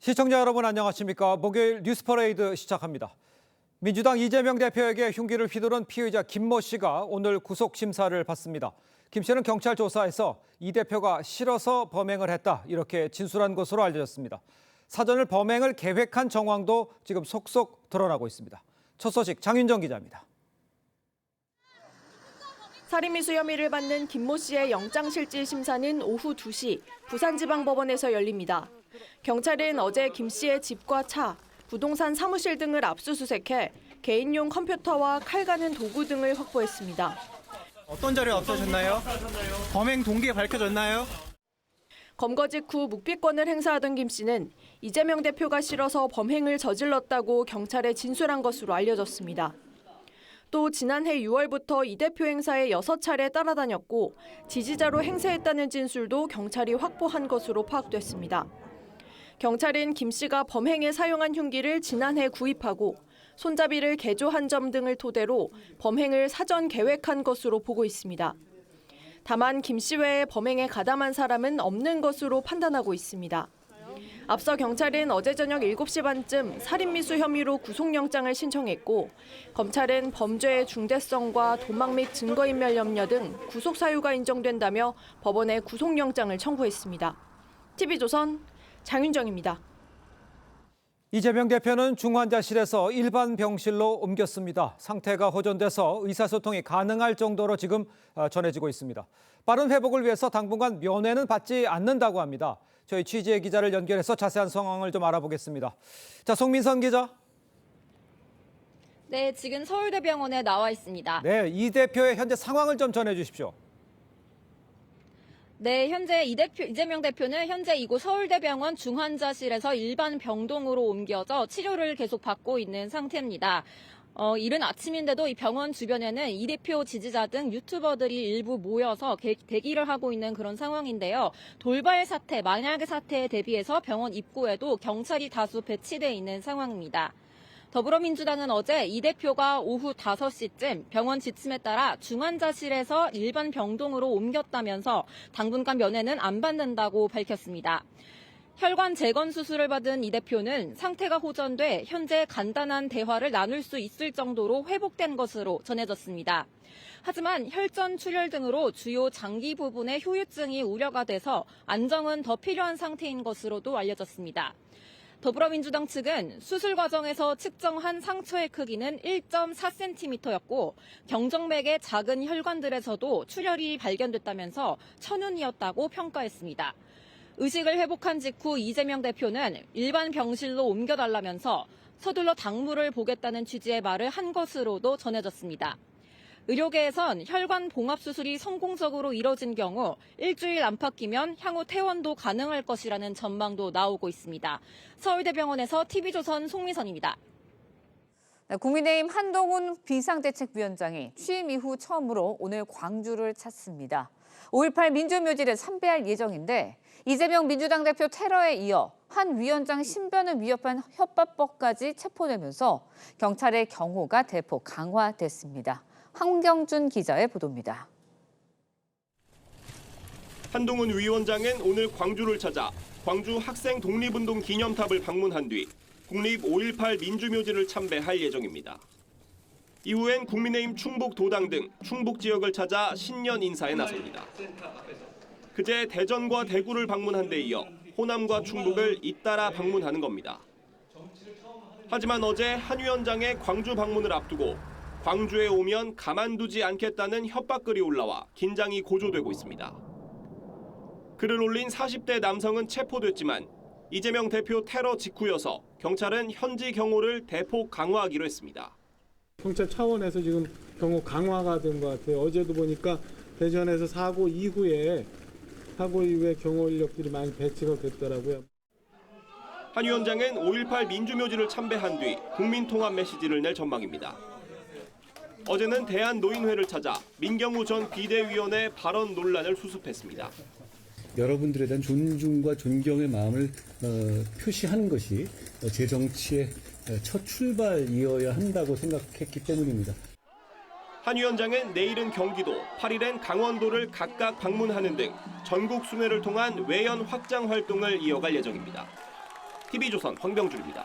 시청자 여러분 안녕하십니까. 목요일 뉴스퍼레이드 시작합니다. 민주당 이재명 대표에게 흉기를 휘두른 피의자 김모 씨가 오늘 구속심사를 받습니다. 김 씨는 경찰 조사에서 이 대표가 싫어서 범행을 했다 이렇게 진술한 것으로 알려졌습니다. 사전을 범행을 계획한 정황도 지금 속속 드러나고 있습니다. 첫 소식 장윤정 기자입니다. 살인미수 혐의를 받는 김모 씨의 영장실질 심사는 오후 2시 부산지방법원에서 열립니다. 경찰은 어제 김 씨의 집과 차, 부동산 사무실 등을 압수수색해 개인용 컴퓨터와 칼 가는 도구 등을 확보했습니다. 어떤 자료가 없어졌나요? 범행 동기 밝혀졌나요? 검거 직후 묵비권을 행사하던 김 씨는 이재명 대표가 싫어서 범행을 저질렀다고 경찰에 진술한 것으로 알려졌습니다. 또 지난해 6월부터 이 대표 행사에 6차례 따라다녔고 지지자로 행세했다는 진술도 경찰이 확보한 것으로 파악됐습니다. 경찰은 김 씨가 범행에 사용한 흉기를 지난해 구입하고 손잡이를 개조한 점 등을 토대로 범행을 사전 계획한 것으로 보고 있습니다. 다만 김 씨 외에 범행에 가담한 사람은 없는 것으로 판단하고 있습니다. 앞서 경찰은 어제 저녁 7시 반쯤 살인미수 혐의로 구속영장을 신청했고 검찰은 범죄의 중대성과 도망 및 증거인멸 염려 등 구속 사유가 인정된다며 법원에 구속영장을 청구했습니다. TV조선 장윤정입니다. 이재명 대표는 중환자실에서 일반 병실로 옮겼습니다. 상태가 호전돼서 의사소통이 가능할 정도로 지금 전해지고 있습니다. 빠른 회복을 위해서 당분간 면회는 받지 않는다고 합니다. 저희 취재 기자를 연결해서 자세한 상황을 좀 알아보겠습니다. 자, 송민선 기자. 네, 지금 서울대병원에 나와 있습니다. 네, 이 대표의 현재 상황을 좀 전해 주십시오. 네, 현재 이재명 대표는 현재 이곳 서울대병원 중환자실에서 일반 병동으로 옮겨져 치료를 계속 받고 있는 상태입니다. 이른 아침인데도 이 병원 주변에는 이 대표 지지자 등 유튜버들이 일부 모여서 대기를 하고 있는 그런 상황인데요. 돌발 사태, 만약의 사태에 대비해서 병원 입구에도 경찰이 다수 배치돼 있는 상황입니다. 더불어민주당은 어제 이 대표가 오후 5시쯤 병원 지침에 따라 중환자실에서 일반 병동으로 옮겼다면서 당분간 면회는 안 받는다고 밝혔습니다. 혈관 재건 수술을 받은 이 대표는 상태가 호전돼 현재 간단한 대화를 나눌 수 있을 정도로 회복된 것으로 전해졌습니다. 하지만 혈전 출혈 등으로 주요 장기 부분에 휴유증이 우려가 돼서 안정은 더 필요한 상태인 것으로도 알려졌습니다. 더불어민주당 측은 수술 과정에서 측정한 상처의 크기는 1.4cm였고 경정맥의 작은 혈관들에서도 출혈이 발견됐다면서 천운이었다고 평가했습니다. 의식을 회복한 직후 이재명 대표는 일반 병실로 옮겨달라면서 서둘러 당무를 보겠다는 취지의 말을 한 것으로도 전해졌습니다. 의료계에선 혈관 봉합 수술이 성공적으로 이뤄진 경우 일주일 안팎이면 향후 퇴원도 가능할 것이라는 전망도 나오고 있습니다. 서울대병원에서 TV조선 송미선입니다. 국민의힘 한동훈 비상대책위원장이 취임 이후 처음으로 오늘 광주를 찾습니다. 5.18 민주묘지를 참배할 예정인데 이재명 민주당 대표 테러에 이어 한 위원장 신변을 위협한 협박법까지 체포되면서 경찰의 경호가 대폭 강화됐습니다. 황경준 기자의 보도입니다. 한동훈 위원장은 오늘 광주를 찾아 광주 학생 독립운동 기념탑을 방문한 뒤 국립 5.18 민주묘지를 참배할 예정입니다. 이후엔 국민의힘 충북 도당 등 충북 지역을 찾아 신년 인사에 나섭니다. 그제 대전과 대구를 방문한 데 이어 호남과 충북을 잇따라 방문하는 겁니다. 하지만 어제 한 위원장의 광주 방문을 앞두고 광주에 오면 가만두지 않겠다는 협박글이 올라와 긴장이 고조되고 있습니다. 글을 올린 40대 남성은 체포됐지만 이재명 대표 테러 직후여서 경찰은 현지 경호를 대폭 강화하기로 했습니다. 경찰 차원에서 지금 경호 강화가 된 것 같아요. 어제도 보니까 대전에서 사고 이후에 경호 인력들이 많이 배치가 됐더라고요. 한 위원장은 5.18 민주묘지를 참배한 뒤 국민통합 메시지를 낼 전망입니다. 어제는 대한노인회를 찾아 민경우 전 비대위원의 발언 논란을 수습했습니다. 여러분들에 대한 존중과 존경의 마음을 표시하는 것이 제 정치의 첫 출발이어야 한다고 생각했기 때문입니다. 한 위원장은 내일은 경기도, 8일엔 강원도를 각각 방문하는 등 전국 순회를 통한 외연 확장 활동을 이어갈 예정입니다. TV조선 황병준입니다.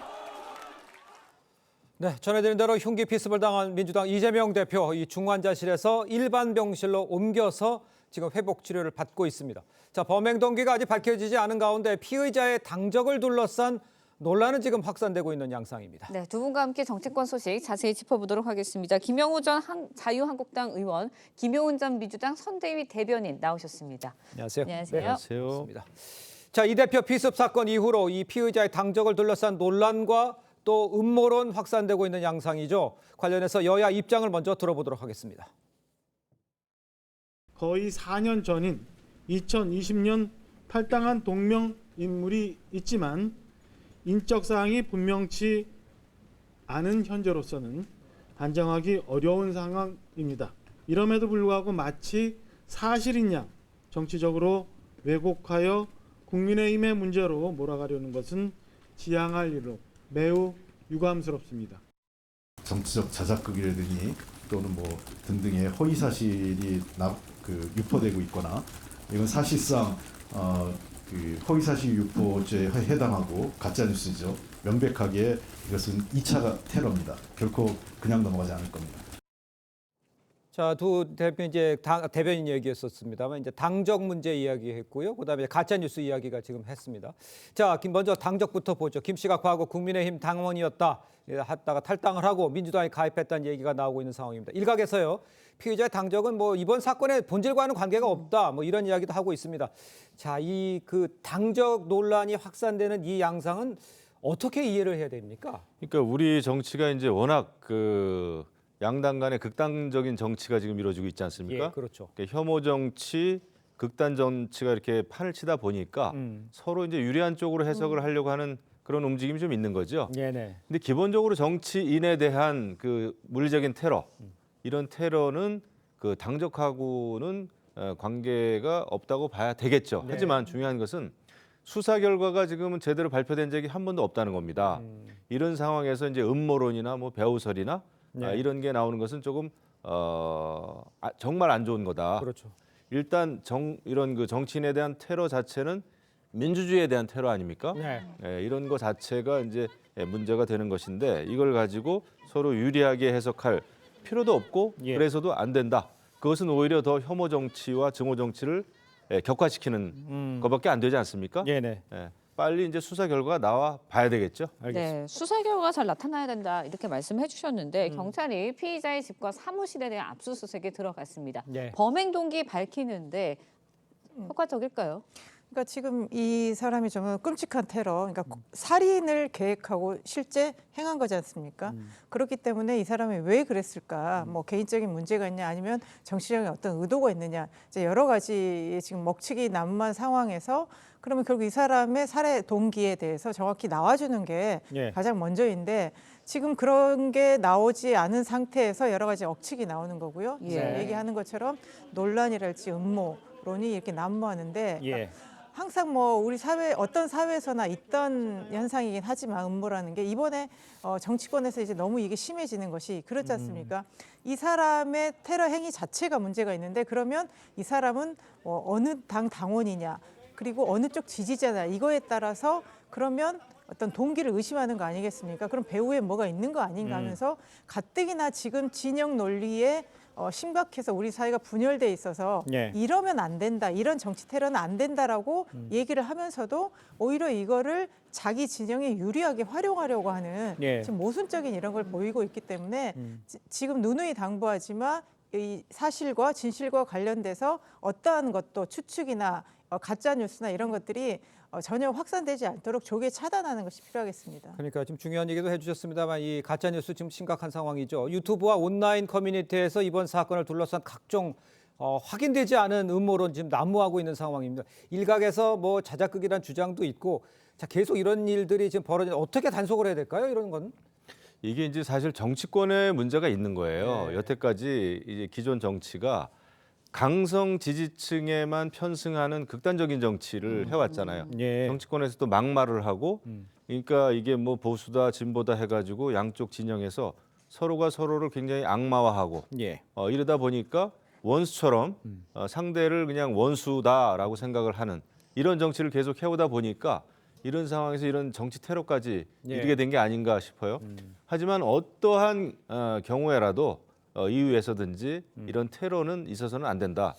네, 전해드린 대로 흉기 피습을 당한 민주당 이재명 대표 이 중환자실에서 일반 병실로 옮겨서 지금 회복 치료를 받고 있습니다. 자, 범행 동기가 아직 밝혀지지 않은 가운데 피의자의 당적을 둘러싼 논란은 지금 확산되고 있는 양상입니다. 네, 두 분과 함께 정치권 소식 자세히 짚어보도록 하겠습니다. 김영우 전 자유한국당 의원, 김효은 전 민주당 선대위 대변인 나오셨습니다. 안녕하세요. 안녕하세요. 반갑습니다. 자, 이 대표 피습 사건 이후로 이 피의자의 당적을 둘러싼 논란과 또 음모론 확산되고 있는 양상이죠. 관련해서 여야 입장을 먼저 들어보도록 하겠습니다. 거의 4년 전인 2020년 탈당한 동명 인물이 있지만 인적 사항이 분명치 않은 현재로서는 단정하기 어려운 상황입니다. 이럼에도 불구하고 마치 사실인 양 정치적으로 왜곡하여 국민의힘의 문제로 몰아가려는 것은 지양할 일로 매우 유감스럽습니다. 정치적 자작극이라든지 또는 뭐 등등의 허위 사실이 유포되고 있거나 이건 사실상 그 허위사실 유포죄에 해당하고 가짜뉴스죠. 명백하게 이것은 2차 테러입니다. 결코 그냥 넘어가지 않을 겁니다. 자, 두 대표 이제 대변인 얘기했었습니다만 이제 당적 문제 이야기했고요. 그다음에 가짜 뉴스 이야기가 지금 했습니다. 자, 먼저 당적부터 보죠. 김 씨가 과거 국민의힘 당원이었다 하다가 탈당을 하고 민주당에 가입했다는 얘기가 나오고 있는 상황입니다. 일각에서요. 피의자의 당적은 뭐 이번 사건의 본질과는 관계가 없다. 뭐 이런 이야기도 하고 있습니다. 자, 이 그 당적 논란이 확산되는 이 양상은 어떻게 이해를 해야 됩니까? 그러니까 우리 정치가 이제 워낙 그 양당 간의 극단적인 정치가 지금 이루어지고 있지 않습니까? 예, 그렇죠. 그러니까 혐오 정치, 극단 정치가 이렇게 판을 치다 보니까 서로 이제 유리한 쪽으로 해석을 하려고 하는 그런 움직임이 좀 있는 거죠. 네네. 근데 기본적으로 정치인에 대한 그 물리적인 테러, 이런 테러는 그 당적하고는 관계가 없다고 봐야 되겠죠. 네. 하지만 중요한 것은 수사 결과가 지금은 제대로 발표된 적이 한 번도 없다는 겁니다. 이런 상황에서 이제 음모론이나 뭐 배우설이나 네. 이런 게 나오는 것은 조금 정말 안 좋은 거다. 그렇죠. 일단 이런 그 정치인에 대한 테러 자체는 민주주의에 대한 테러 아닙니까? 네. 이런 거 자체가 이제 문제가 되는 것인데 이걸 가지고 서로 유리하게 해석할 필요도 없고 예. 그래서도 안 된다. 그것은 오히려 더 혐오 정치와 증오 정치를 격화시키는 것밖에 안 되지 않습니까? 네네. 빨리 이제 수사 결과가 나와 봐야 되겠죠. 알겠습니다. 네, 수사 결과가 잘 나타나야 된다 이렇게 말씀해 주셨는데 경찰이 피의자의 집과 사무실에 대한 압수수색에 들어갔습니다. 네. 범행 동기 밝히는데 효과적일까요? 그러니까 지금 이 사람이 정말 끔찍한 테러, 그러니까 살인을 계획하고 실제 행한 거지 않습니까? 그렇기 때문에 이 사람이 왜 그랬을까? 뭐 개인적인 문제가 있냐, 아니면 정치적인 어떤 의도가 있느냐, 이제 여러 가지 지금 먹튀기 난무한 상황에서 그러면 결국 이 사람의 살해 동기에 대해서 정확히 나와주는 게 예. 가장 먼저인데 지금 그런 게 나오지 않은 상태에서 여러 가지 억측이 나오는 거고요. 예. 지금 얘기하는 것처럼 논란이랄지 음모론이 이렇게 난무하는데. 예. 항상 뭐 우리 사회 어떤 사회에서나 있던 현상이긴 하지만 음모라는 게 이번에 정치권에서 이제 너무 이게 심해지는 것이 그렇지 않습니까? 이 사람의 테러 행위 자체가 문제가 있는데 그러면 이 사람은 어느 당 당원이냐 그리고 어느 쪽 지지자냐 이거에 따라서 그러면 어떤 동기를 의심하는 거 아니겠습니까? 그럼 배후에 뭐가 있는 거 아닌가 하면서 가뜩이나 지금 진영 논리에 심각해서 우리 사회가 분열돼 있어서 예. 이러면 안 된다, 이런 정치 테러는 안 된다라고 얘기를 하면서도 오히려 이거를 자기 진영에 유리하게 활용하려고 하는 예. 지금 모순적인 이런 걸 보이고 있기 때문에 지금 누누이 당부하지만 이 사실과 진실과 관련돼서 어떠한 것도 추측이나 가짜 뉴스나 이런 것들이 전혀 확산되지 않도록 조기에 차단하는 것이 필요하겠습니다. 그러니까 지금 중요한 얘기도 해주셨습니다만 이 가짜 뉴스 지금 심각한 상황이죠. 유튜브와 온라인 커뮤니티에서 이번 사건을 둘러싼 각종 확인되지 않은 음모론 지금 난무하고 있는 상황입니다. 일각에서 뭐 자작극이란 주장도 있고, 자 계속 이런 일들이 지금 벌어지는 어떻게 단속을 해야 될까요? 이런 건? 이게 이제 사실 정치권에 문제가 있는 거예요. 네. 여태까지 이제 기존 정치가 강성 지지층에만 편승하는 극단적인 정치를 해왔잖아요. 예. 정치권에서 또 막말을 하고, 그러니까 이게 뭐 보수다 진보다 해가지고 양쪽 진영에서 서로가 서로를 굉장히 악마화하고 예. 이러다 보니까 원수처럼 상대를 그냥 원수다라고 생각을 하는 이런 정치를 계속 해오다 보니까 이런 상황에서 이런 정치 테러까지 예. 이르게 된 게 아닌가 싶어요. 하지만 어떠한 경우에라도 EU에서든지 이런 테러는 있어서는 안 된다.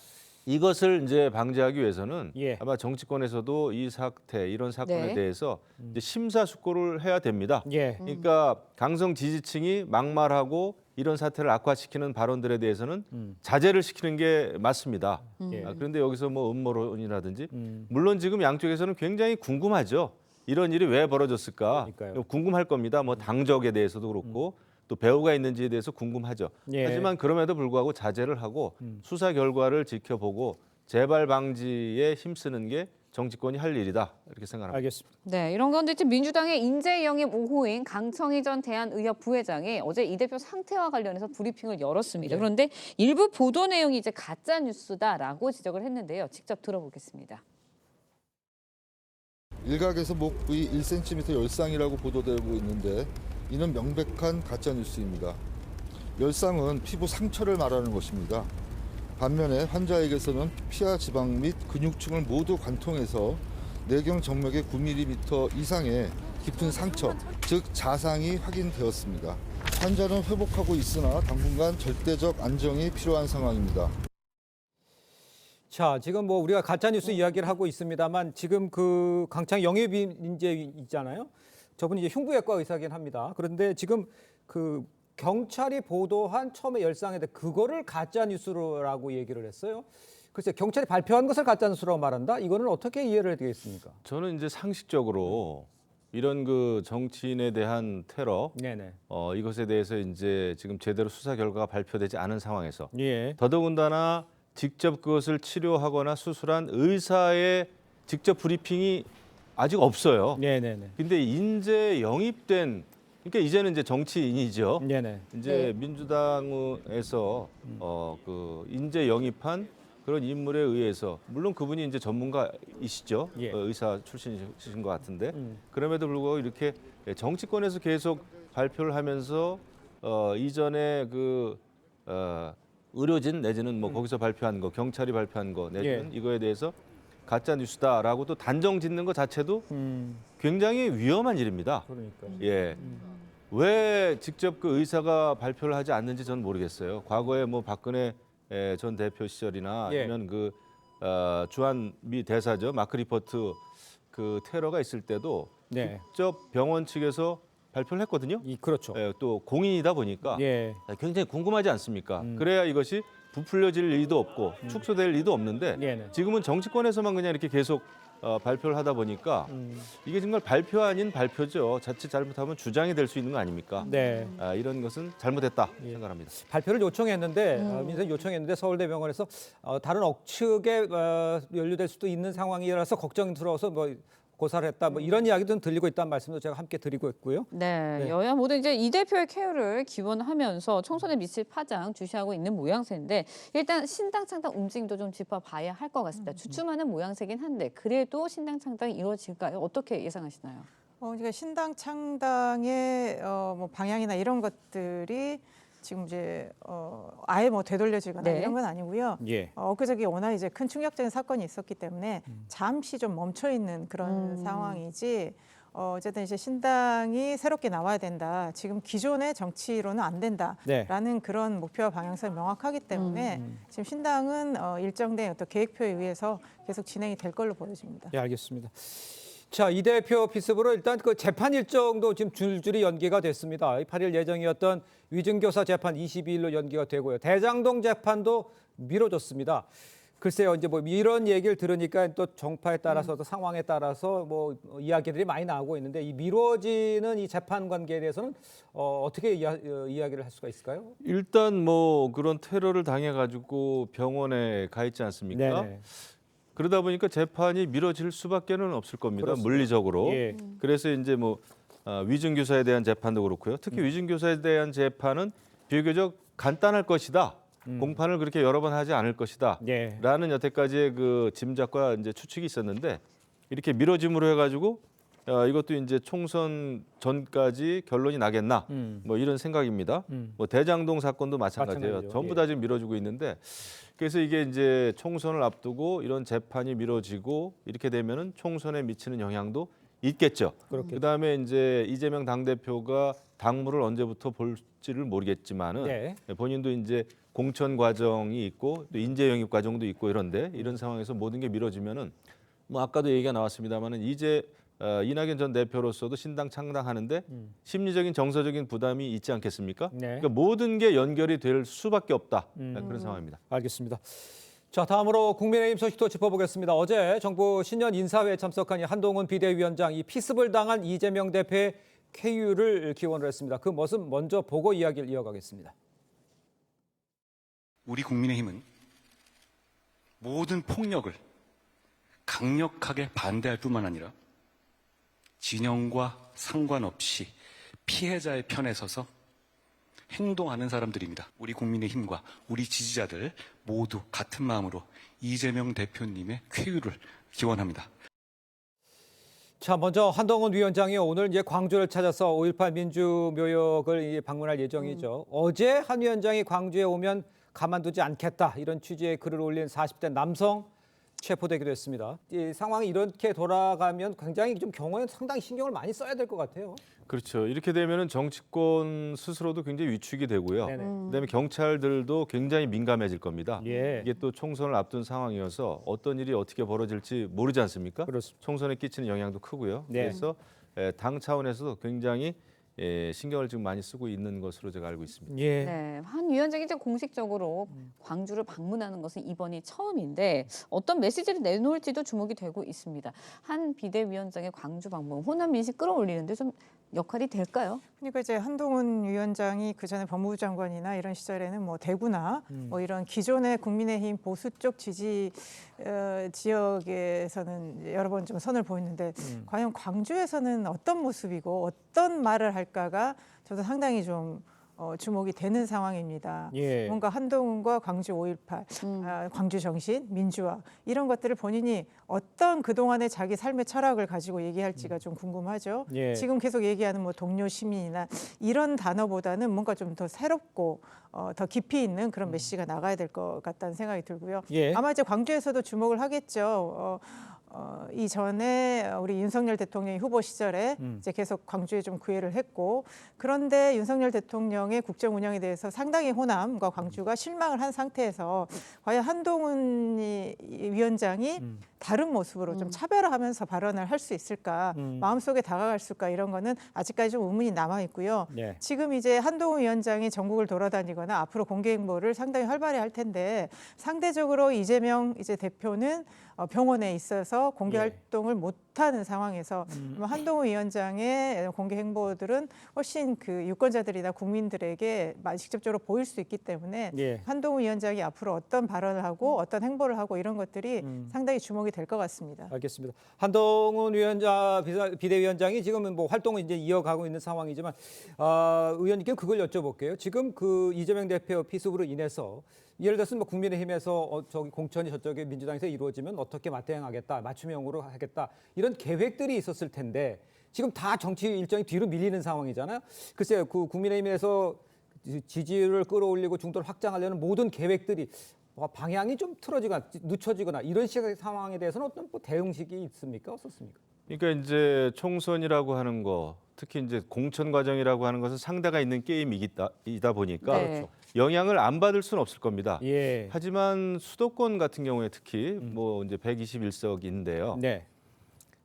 이것을 이제 방지하기 위해서는 예. 아마 정치권에서도 이 사태, 이런 사건에 네. 대해서 이제 심사숙고를 해야 됩니다. 예. 그러니까 강성 지지층이 막말하고 이런 사태를 악화시키는 발언들에 대해서는 자제를 시키는 게 맞습니다. 예. 그런데 여기서 뭐 음모론이라든지 물론 지금 양쪽에서는 굉장히 궁금하죠. 이런 일이 왜 벌어졌을까? 그러니까요. 궁금할 겁니다. 뭐 당적에 대해서도 그렇고 또 배후가 있는지에 대해서 궁금하죠. 예. 하지만 그럼에도 불구하고 자제를 하고 수사 결과를 지켜보고 재발 방지에 힘쓰는 게 정치권이 할 일이다 이렇게 생각합니다. 알겠습니다. 네, 이런 가운데 지금 민주당의 인재 영입 5호인 강청희 전 대한의협 부회장이 어제 이 대표 상태와 관련해서 브리핑을 열었습니다. 그런데 일부 보도 내용이 이제 가짜 뉴스다라고 지적을 했는데요. 직접 들어보겠습니다. 일각에서 목 부위 1cm 열상이라고 보도되고 있는데 이는 명백한 가짜 뉴스입니다. 열상은 피부 상처를 말하는 것입니다. 반면에 환자에게서는 피하 지방 및 근육층을 모두 관통해서 내경 정맥의 9mm 이상의 깊은 상처, 즉 자상이 확인되었습니다. 환자는 회복하고 있으나 당분간 절대적 안정이 필요한 상황입니다. 자, 지금 뭐 우리가 가짜 뉴스 이야기를 하고 있습니다만 지금 그 강창 영입인 이제 있잖아요. 저분이 이제 흉부외과 의사긴 합니다. 그런데 지금 그 경찰이 보도한 처음에 열상인데 그거를 가짜 뉴스라고 얘기를 했어요. 글쎄 경찰이 발표한 것을 가짜 뉴스라고 말한다? 이거는 어떻게 이해를 해야 되겠습니까? 저는 이제 상식적으로 이런 그 정치인에 대한 테러 네네. 이것에 대해서 이제 지금 제대로 수사 결과가 발표되지 않은 상황에서 예. 더더군다나 직접 그것을 치료하거나 수술한 의사의 직접 브리핑이 아직 없어요. 네네네. 근데 인재 영입된 그러니까 이제는 이제 정치인이죠. 네네. 이제 민주당에서 그 인재 영입한 그런 인물에 의해서 물론 그분이 이제 전문가이시죠. 예. 의사 출신이신 것 같은데 그럼에도 불구하고 이렇게 정치권에서 계속 발표를 하면서 이전에 그 의료진 내지는 뭐 거기서 발표한 거, 경찰이 발표한 거 내지는 이거에 대해서 가짜 뉴스다라고 또 단정 짓는 것 자체도 굉장히 위험한 일입니다. 그러니까. 예. 왜 직접 그 의사가 발표를 하지 않는지 저는 모르겠어요. 과거에 뭐 박근혜 전 대표 시절이나 예. 아니면 그 주한미 대사죠 마크 리포트 그 테러가 있을 때도 네. 직접 병원 측에서 발표를 했거든요. 그렇죠. 예, 또 공인이다 보니까 예. 굉장히 궁금하지 않습니까? 그래야 이것이 부풀려질 일도 없고 축소될 일도 없는데 네네. 지금은 정치권에서만 그냥 이렇게 계속 발표를 하다 보니까 이게 정말 발표 아닌 발표죠. 자칫 잘못하면 주장이 될 수 있는 거 아닙니까? 네. 이런 것은 잘못했다 생각합니다. 발표를 요청했는데 민생 요청했는데 서울대병원에서 다른 억측에 연루될 수도 있는 상황이라서 걱정스러워서 뭐 고사를 했다 뭐 이런 이야기도 들리고 있다는 말씀도 제가 함께 드리고 있고요. 네, 네. 여야 모두 이제 이 대표의 케어를 기원하면서 총선에 미칠 파장 주시하고 있는 모양새인데 일단 신당 창당 움직임도 좀 짚어봐야 할 것 같습니다. 주춤하는 모양새긴 한데 그래도 신당 창당이 이루어질까요? 어떻게 예상하시나요? 그러니까 신당 창당의 뭐 방향이나 이런 것들이 지금 이제 아예 뭐 되돌려지거나 네. 이런 건 아니고요. 예. 엊그저께 워낙 이제 큰 충격적인 사건이 있었기 때문에 잠시 좀 멈춰 있는 그런 상황이지. 어쨌든 이제 신당이 새롭게 나와야 된다. 지금 기존의 정치로는 안 된다라는 그런 목표와 방향성이 명확하기 때문에 지금 신당은 일정된 어떤 계획표에 의해서 계속 진행이 될 걸로 보여집니다. 예, 알겠습니다. 자, 이 대표 피습으로 일단 그 재판 일정도 지금 줄줄이 연기가 됐습니다. 8일 예정이었던 위증교사 재판 22일로 연기가 되고요. 대장동 재판도 미뤄졌습니다. 글쎄요, 이제 뭐 이런 얘기를 들으니까 또 정파에 따라서 또 상황에 따라서 뭐 이야기들이 많이 나오고 있는데 이 미뤄지는 이 재판 관계에 대해서는 어떻게 이야기를 할 수가 있을까요? 일단 뭐 그런 테러를 당해가지고 병원에 가 있지 않습니까? 네네. 그러다 보니까 재판이 미뤄질 수밖에는 없을 겁니다. 그렇습니다. 물리적으로. 예. 그래서 이제 뭐 위증교사에 대한 재판도 그렇고요. 특히 위증교사에 대한 재판은 비교적 간단할 것이다. 공판을 그렇게 여러 번 하지 않을 것이다. 예. 라는 여태까지의 그 짐작과 이제 추측이 있었는데 이렇게 미뤄짐으로 해가지고 이것도 이제 총선 전까지 결론이 나겠나 뭐 이런 생각입니다. 뭐 대장동 사건도 마찬가지예요. 마찬가지죠. 전부 다 지금 미뤄지고 있는데 그래서 이게 이제 총선을 앞두고 이런 재판이 미뤄지고 이렇게 되면은 총선에 미치는 영향도 있겠죠. 그다음에 이제 이재명 당대표가 당무를 언제부터 볼지를 모르겠지만은 네. 본인도 이제 공천 과정이 있고 또 인재 영입 과정도 있고 이런데 이런 상황에서 모든 게 미뤄지면은 뭐 아까도 얘기가 나왔습니다만은 이제 이낙연 전 대표로서도 신당 창당하는데 심리적인 정서적인 부담이 있지 않겠습니까? 네. 그러니까 모든 게 연결이 될 수밖에 없다. 그런 상황입니다. 알겠습니다. 자, 다음으로 국민의힘 소식도 짚어보겠습니다. 어제 정부 신년 인사회에 참석한 이 한동훈 비대위원장 이 피습을 당한 이재명 대표의 쾌유를 기원을 했습니다. 그 모습 먼저 보고 이야기를 이어가겠습니다. 우리 국민의힘은 모든 폭력을 강력하게 반대할 뿐만 아니라 진영과 상관없이 피해자의 편에 서서 행동하는 사람들입니다. 우리 국민의힘과 우리 지지자들 모두 같은 마음으로 이재명 대표님의 쾌유를 기원합니다. 자, 먼저 한동훈 위원장이 오늘 이제 광주를 찾아서 5.18 민주묘역을 방문할 예정이죠. 어제 한 위원장이 광주에 오면 가만두지 않겠다 이런 취지의 글을 올린 40대 남성 체포되기도 했습니다. 이 상황이 이렇게 돌아가면 굉장히 좀 경호에 상당히 신경을 많이 써야 될 것 같아요. 그렇죠. 이렇게 되면은 정치권 스스로도 굉장히 위축이 되고요. 그다음에 경찰들도 굉장히 민감해질 겁니다. 예. 이게 또 총선을 앞둔 상황이어서 어떤 일이 어떻게 벌어질지 모르지 않습니까? 그렇습니다. 총선에 끼치는 영향도 크고요. 네. 그래서 당 차원에서도 굉장히 신경을 지금 많이 쓰고 있는 것으로 제가 알고 있습니다. 예. 네, 한 위원장이 이제 공식적으로 광주를 방문하는 것은 이번이 처음인데 어떤 메시지를 내놓을지도 주목이 되고 있습니다. 한 비대위원장의 광주 방문, 호남 민심 끌어올리는데 좀 역할이 될까요? 그러니까 이제 한동훈 위원장이 그 전에 법무부 장관이나 이런 시절에는 뭐 대구나 뭐 이런 기존의 국민의힘 보수 쪽 지지 지역에서는 여러 번 좀 선을 보였는데 과연 광주에서는 어떤 모습이고 어떤 말을 할까가 저도 상당히 좀 주목이 되는 상황입니다. 예. 뭔가 한동훈과 광주 5.18, 광주 정신, 민주화 이런 것들을 본인이 어떤 그동안의 자기 삶의 철학을 가지고 얘기할지가 좀 궁금하죠. 예. 지금 계속 얘기하는 뭐 동료 시민이나 이런 단어보다는 뭔가 좀 더 새롭고 더 깊이 있는 그런 메시지가 나가야 될 것 같다는 생각이 들고요. 예. 아마 이제 광주에서도 주목을 하겠죠. 이전에 우리 윤석열 대통령이 후보 시절에 이제 계속 광주에 좀 구애를 했고 그런데 윤석열 대통령의 국정 운영에 대해서 상당히 호남과 광주가 실망을 한 상태에서 과연 한동훈 위원장이 다른 모습으로 좀 차별화하면서 발언을 할 수 있을까 마음속에 다가갈 수 있을까 이런 거는 아직까지 좀 의문이 남아 있고요. 네. 지금 이제 한동훈 위원장이 전국을 돌아다니거나 앞으로 공개 행보를 상당히 활발히 할 텐데 상대적으로 이재명 이제 대표는 병원에 있어서 공개 활동을 못하는 상황에서 한동훈 위원장의 공개 행보들은 훨씬 그 유권자들이나 국민들에게 직접적으로 보일 수 있기 때문에 예. 한동훈 위원장이 앞으로 어떤 발언을 하고 어떤 행보를 하고 이런 것들이 상당히 주목이 될 것 같습니다. 알겠습니다. 한동훈 비대위원장이 지금은 뭐 활동을 이제 이어가고 있는 상황이지만 의원님께 그걸 여쭤볼게요. 지금 그 이재명 대표 피습으로 인해서 예를 들어서 뭐 국민의힘에서 저기 공천이 저쪽에 민주당에서 이루어지면 어떻게 맞대응하겠다, 맞춤형으로 하겠다 이런 계획들이 있었을 텐데 지금 다 정치 일정이 뒤로 밀리는 상황이잖아요. 글쎄요, 그 국민의힘에서 지지율을 끌어올리고 중도를 확장하려는 모든 계획들이 방향이 좀 틀어지거나 늦춰지거나 이런 식의 상황에 대해서는 어떤 뭐 대응식이 있습니까? 어떻습니까? 그러니까 이제 총선이라고 하는 거, 특히 이제 공천 과정이라고 하는 것은 상대가 있는 게임이다 보니까 네. 영향을 안 받을 수는 없을 겁니다. 예. 하지만 수도권 같은 경우에 특히 뭐 이제 121석인데요. 네.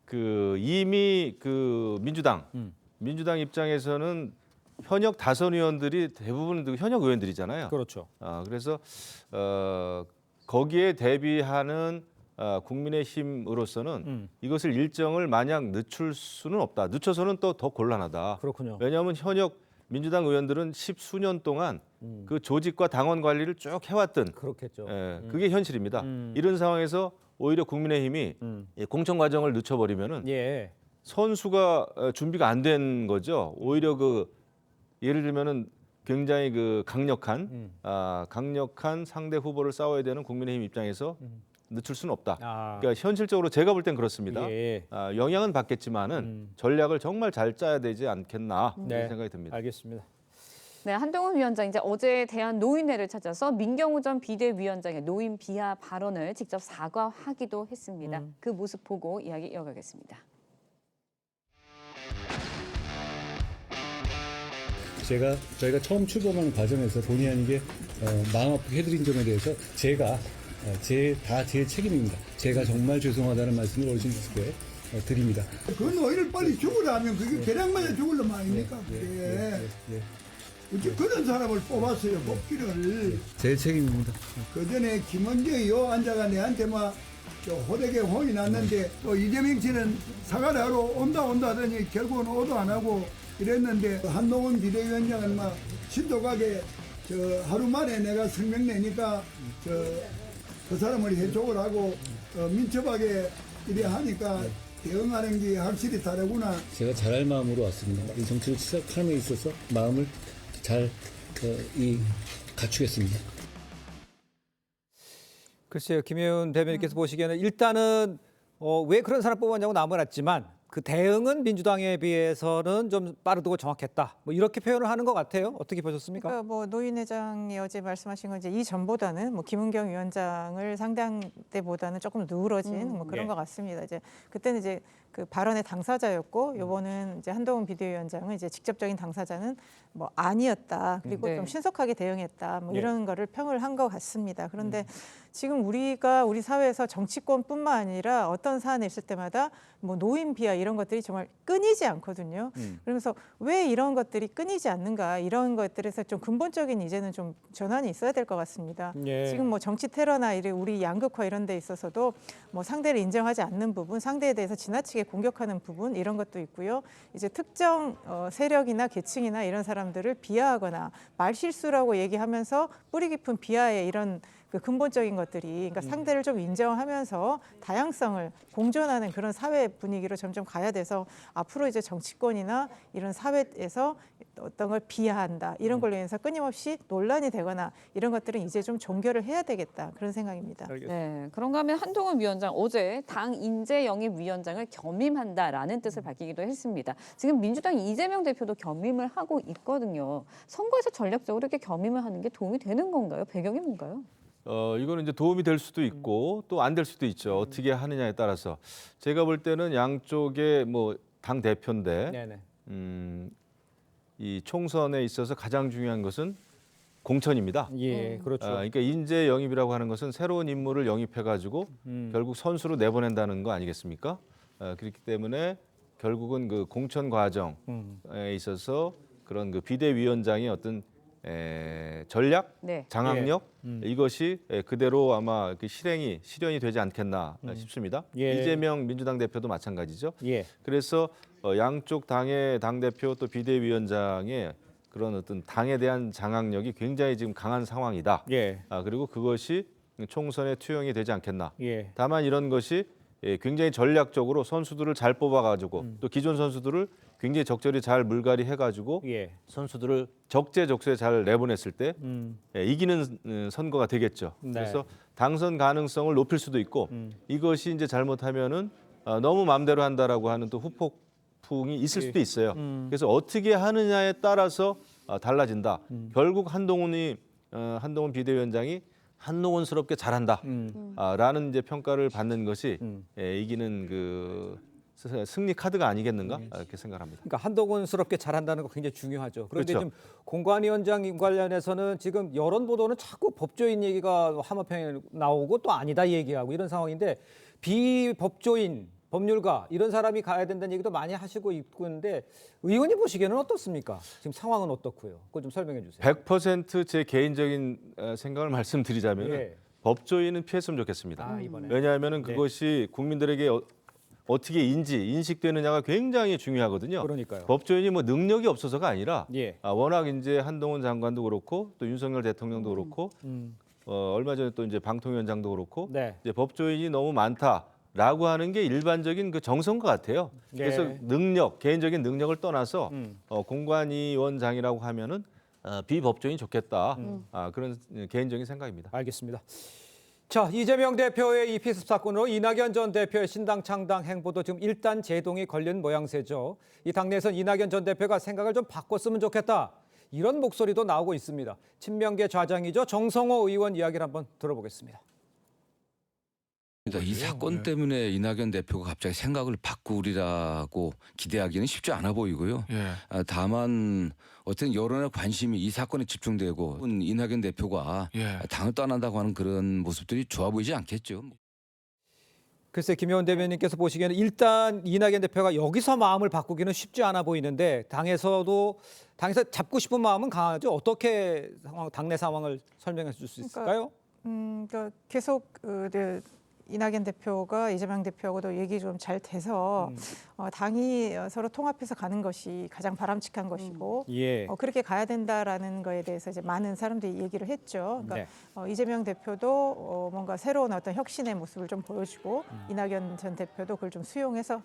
그 이미 그 민주당 입장에서는 현역 다선 의원들이 대부분 현역 의원들이잖아요. 그렇죠. 그래서 거기에 대비하는 국민의힘으로서는 이것을 일정을 마냥 늦출 수는 없다. 늦춰서는 또 더 곤란하다. 그렇군요. 왜냐하면 현역 민주당 의원들은 10수년 동안 그 조직과 당원 관리를 쭉 해왔던 그렇겠죠. 그게 현실입니다. 이런 상황에서 오히려 국민의힘이 공천 과정을 늦춰버리면은 예. 선수가 준비가 안 된 거죠. 오히려 그 예를 들면은 굉장히 그 강력한 상대 후보를 싸워야 되는 국민의힘 입장에서 늦출 수는 없다. 그러니까 현실적으로 제가 볼 땐 그렇습니다. 예. 영향은 받겠지만은 전략을 정말 잘 짜야 되지 않겠나 네. 그런 생각이 듭니다. 알겠습니다. 네, 한동훈 위원장 이제 어제 대한노인회를 찾아서 민경우 전 비대위원장의 노인 비하 발언을 직접 사과하기도 했습니다. 그 모습 보고 이야기 이어가겠습니다. 저희가 처음 출범하는 과정에서 본의 아니게 마음 아프게 해드린 점에 대해서 제가 제 책임입니다. 제가 정말 죄송하다는 말씀을 어르신 분께 드립니다. 그 노인을 빨리 죽으라 하면 그게 개량마저 죽으려면 아닙니까? 그게 그런 사람을 뽑았어요, 뽑기를. 제 책임입니다. 그 전에 김원정이 요 앉아가 내한테 막 호되게 혼이 났는데 또 이재명 씨는 사과를 하러 온다 하더니 결국은 오도 안 하고 이랬는데 한동훈 비대위원장은 막 신속하게 하루 만에 내가 성명 내니까 그 사람을 해촉을 하고 민첩하게 이래 하니까 대응하는 게 확실히 다르구나. 제가 잘할 마음으로 왔습니다. 이 정치를 시작하는 데 있어서 마음을 잘 갖추겠습니다. 글쎄요, 김혜훈 대변인께서 보시기에는 일단은 왜 그런 사람 뽑았냐고 나무랐지만 그 대응은 민주당에 비해서는 좀 빠르고 정확했다. 뭐 이렇게 표현을 하는 것 같아요. 어떻게 보셨습니까? 그러니까 뭐 노인 회장이 어제 말씀하신 건 이제 이전보다는 뭐 김은경 위원장을 상대한 때보다는 조금 누그러진 뭐 그런 것 같습니다. 이제 그때는 이제 그 발언의 당사자였고 요번은 이제 한동훈 비대위원장은 이제 직접적인 당사자는 뭐 아니었다. 그리고 네. 좀 신속하게 대응했다. 뭐 이런 거를 평을 한 것 같습니다. 그런데 지금 우리 사회에서 정치권뿐만 아니라 어떤 사안이 있을 때마다 뭐 노인 비하 이런 것들이 정말 끊이지 않거든요. 그러면서 왜 이런 것들이 끊이지 않는가 이런 것들에서 좀 근본적인 이제는 좀 전환이 있어야 될 것 같습니다. 지금 뭐 정치 테러나 우리 양극화 이런 데 있어서도 뭐 상대를 인정하지 않는 부분, 상대에 대해서 지나치게 공격하는 부분 이런 것도 있고요. 이제 특정 세력이나 계층이나 이런 사람들을 비하하거나 말실수라고 얘기하면서 뿌리 깊은 비하의 이런 그 근본적인 것들이 그러니까 상대를 좀 인정하면서 다양성을 공존하는 그런 사회 분위기로 점점 가야 돼서 앞으로 이제 정치권이나 이런 사회에서 어떤 걸 비하한다 이런 걸로 인해서 끊임없이 논란이 되거나 이런 것들은 이제 좀 종결을 해야 되겠다 그런 생각입니다. 네, 그런가 하면 한동훈 위원장 어제 당 인재영입위원장을 겸임한다라는 뜻을 밝히기도 했습니다. 지금 민주당 이재명 대표도 겸임을 하고 있거든요. 선거에서 전략적으로 이렇게 겸임을 하는 게 도움이 되는 건가요? 배경이 뭔가요? 이거는 이제 도움이 될 수도 있고 또 안 될 수도 있죠. 어떻게 하느냐에 따라서 제가 볼 때는 양쪽의 뭐 당 대표인데 이 총선에 있어서 가장 중요한 것은 공천입니다. 예, 그렇죠. 그러니까 인재 영입이라고 하는 것은 새로운 인물을 영입해가지고 결국 선수로 내보낸다는 거 아니겠습니까? 그렇기 때문에 결국은 그 공천 과정에 있어서 그런 그 비대위원장의 어떤 전략, 네. 장악력 이것이 그대로 아마 그 실현이 되지 않겠나 싶습니다. 이재명 민주당 대표도 마찬가지죠. 그래서 양쪽 당의 당 대표 또 비대위원장의 그런 어떤 당에 대한 장악력이 굉장히 지금 강한 상황이다. 그리고 그것이 총선에 투영이 되지 않겠나. 다만 이런 것이 굉장히 전략적으로 선수들을 잘 뽑아가지고 또 기존 선수들을 굉장히 적절히 잘 물갈이 해가지고 선수들을 적재적소에 잘 내보냈을 때 이기는 선거가 되겠죠. 그래서 당선 가능성을 높일 수도 있고 이것이 이제 잘못하면은 너무 마음대로 한다라고 하는 또 후폭풍이 있을 수도 있어요. 그래서 어떻게 하느냐에 따라서 달라진다. 결국 한동훈 비대위원장이 한동훈스럽게 잘한다. 라는 이제 평가를 받는 것이 이기는 그 승리 카드가 아니겠는가 이렇게 생각합니다. 그러니까 한동훈스럽게 잘한다는 거 굉장히 중요하죠. 그런데 그렇죠. 지금 공관위원장 관련해서는 지금 여론 보도는 자꾸 법조인 얘기가 한편에 나오고 또 아니다 얘기하고 이런 상황인데 비법조인 법률가 이런 사람이 가야 된다는 얘기도 많이 하시고 있고 있는데 의원님 보시기에는 어떻습니까? 지금 상황은 어떻고요? 그거 좀 설명해 주세요. 100% 제 개인적인 생각을 말씀드리자면 법조인은 피했으면 좋겠습니다. 이번에. 왜냐하면 그것이 국민들에게 어떻게 인식되느냐가 굉장히 중요하거든요. 그러니까요. 법조인이 뭐 능력이 없어서가 아니라 워낙 이제 한동훈 장관도 그렇고 또 윤석열 대통령도 그렇고 얼마 전에 또 이제 방통위원장도 그렇고 이제 법조인이 너무 많다라고 하는 게 일반적인 그 정서인 것 같아요. 그래서 개인적인 능력을 떠나서 공관위원장이라고 하면은 비법조인이 좋겠다. 그런 개인적인 생각입니다. 알겠습니다. 자, 이재명 대표의 이 피습 사건으로 이낙연 전 대표의 신당 창당 행보도 지금 일단 제동이 걸린 모양새죠. 이 당내에선 이낙연 전 대표가 생각을 좀 바꿨으면 좋겠다. 이런 목소리도 나오고 있습니다. 친명계 좌장이죠. 정성호 의원 이야기를 한번 들어보겠습니다. 이 사건 때문에 이낙연 대표가 갑자기 생각을 바꾸리라고 기대하기는 쉽지 않아 보이고요. 다만 어떤 여론의 관심이 이 사건에 집중되고 이낙연 대표가 당을 떠난다고 하는 그런 모습들이 좋아 보이지 않겠죠. 글쎄 김효원 대변인께서 보시기에는 일단 이낙연 대표가 여기서 마음을 바꾸기는 쉽지 않아 보이는데 당에서 잡고 싶은 마음은 강하죠. 어떻게 당내 상황을 설명해 줄 수 있을까요? 그러니까 계속 이낙연 대표가 이재명 대표하고도 얘기 좀 잘 돼서 당이 서로 통합해서 가는 것이 가장 바람직한 것이고 그렇게 가야 된다라는 거에 대해서 이제 많은 사람들이 얘기를 했죠. 그러니까 이재명 대표도 뭔가 새로운 어떤 혁신의 모습을 좀 보여주고 이낙연 전 대표도 그걸 좀 수용해서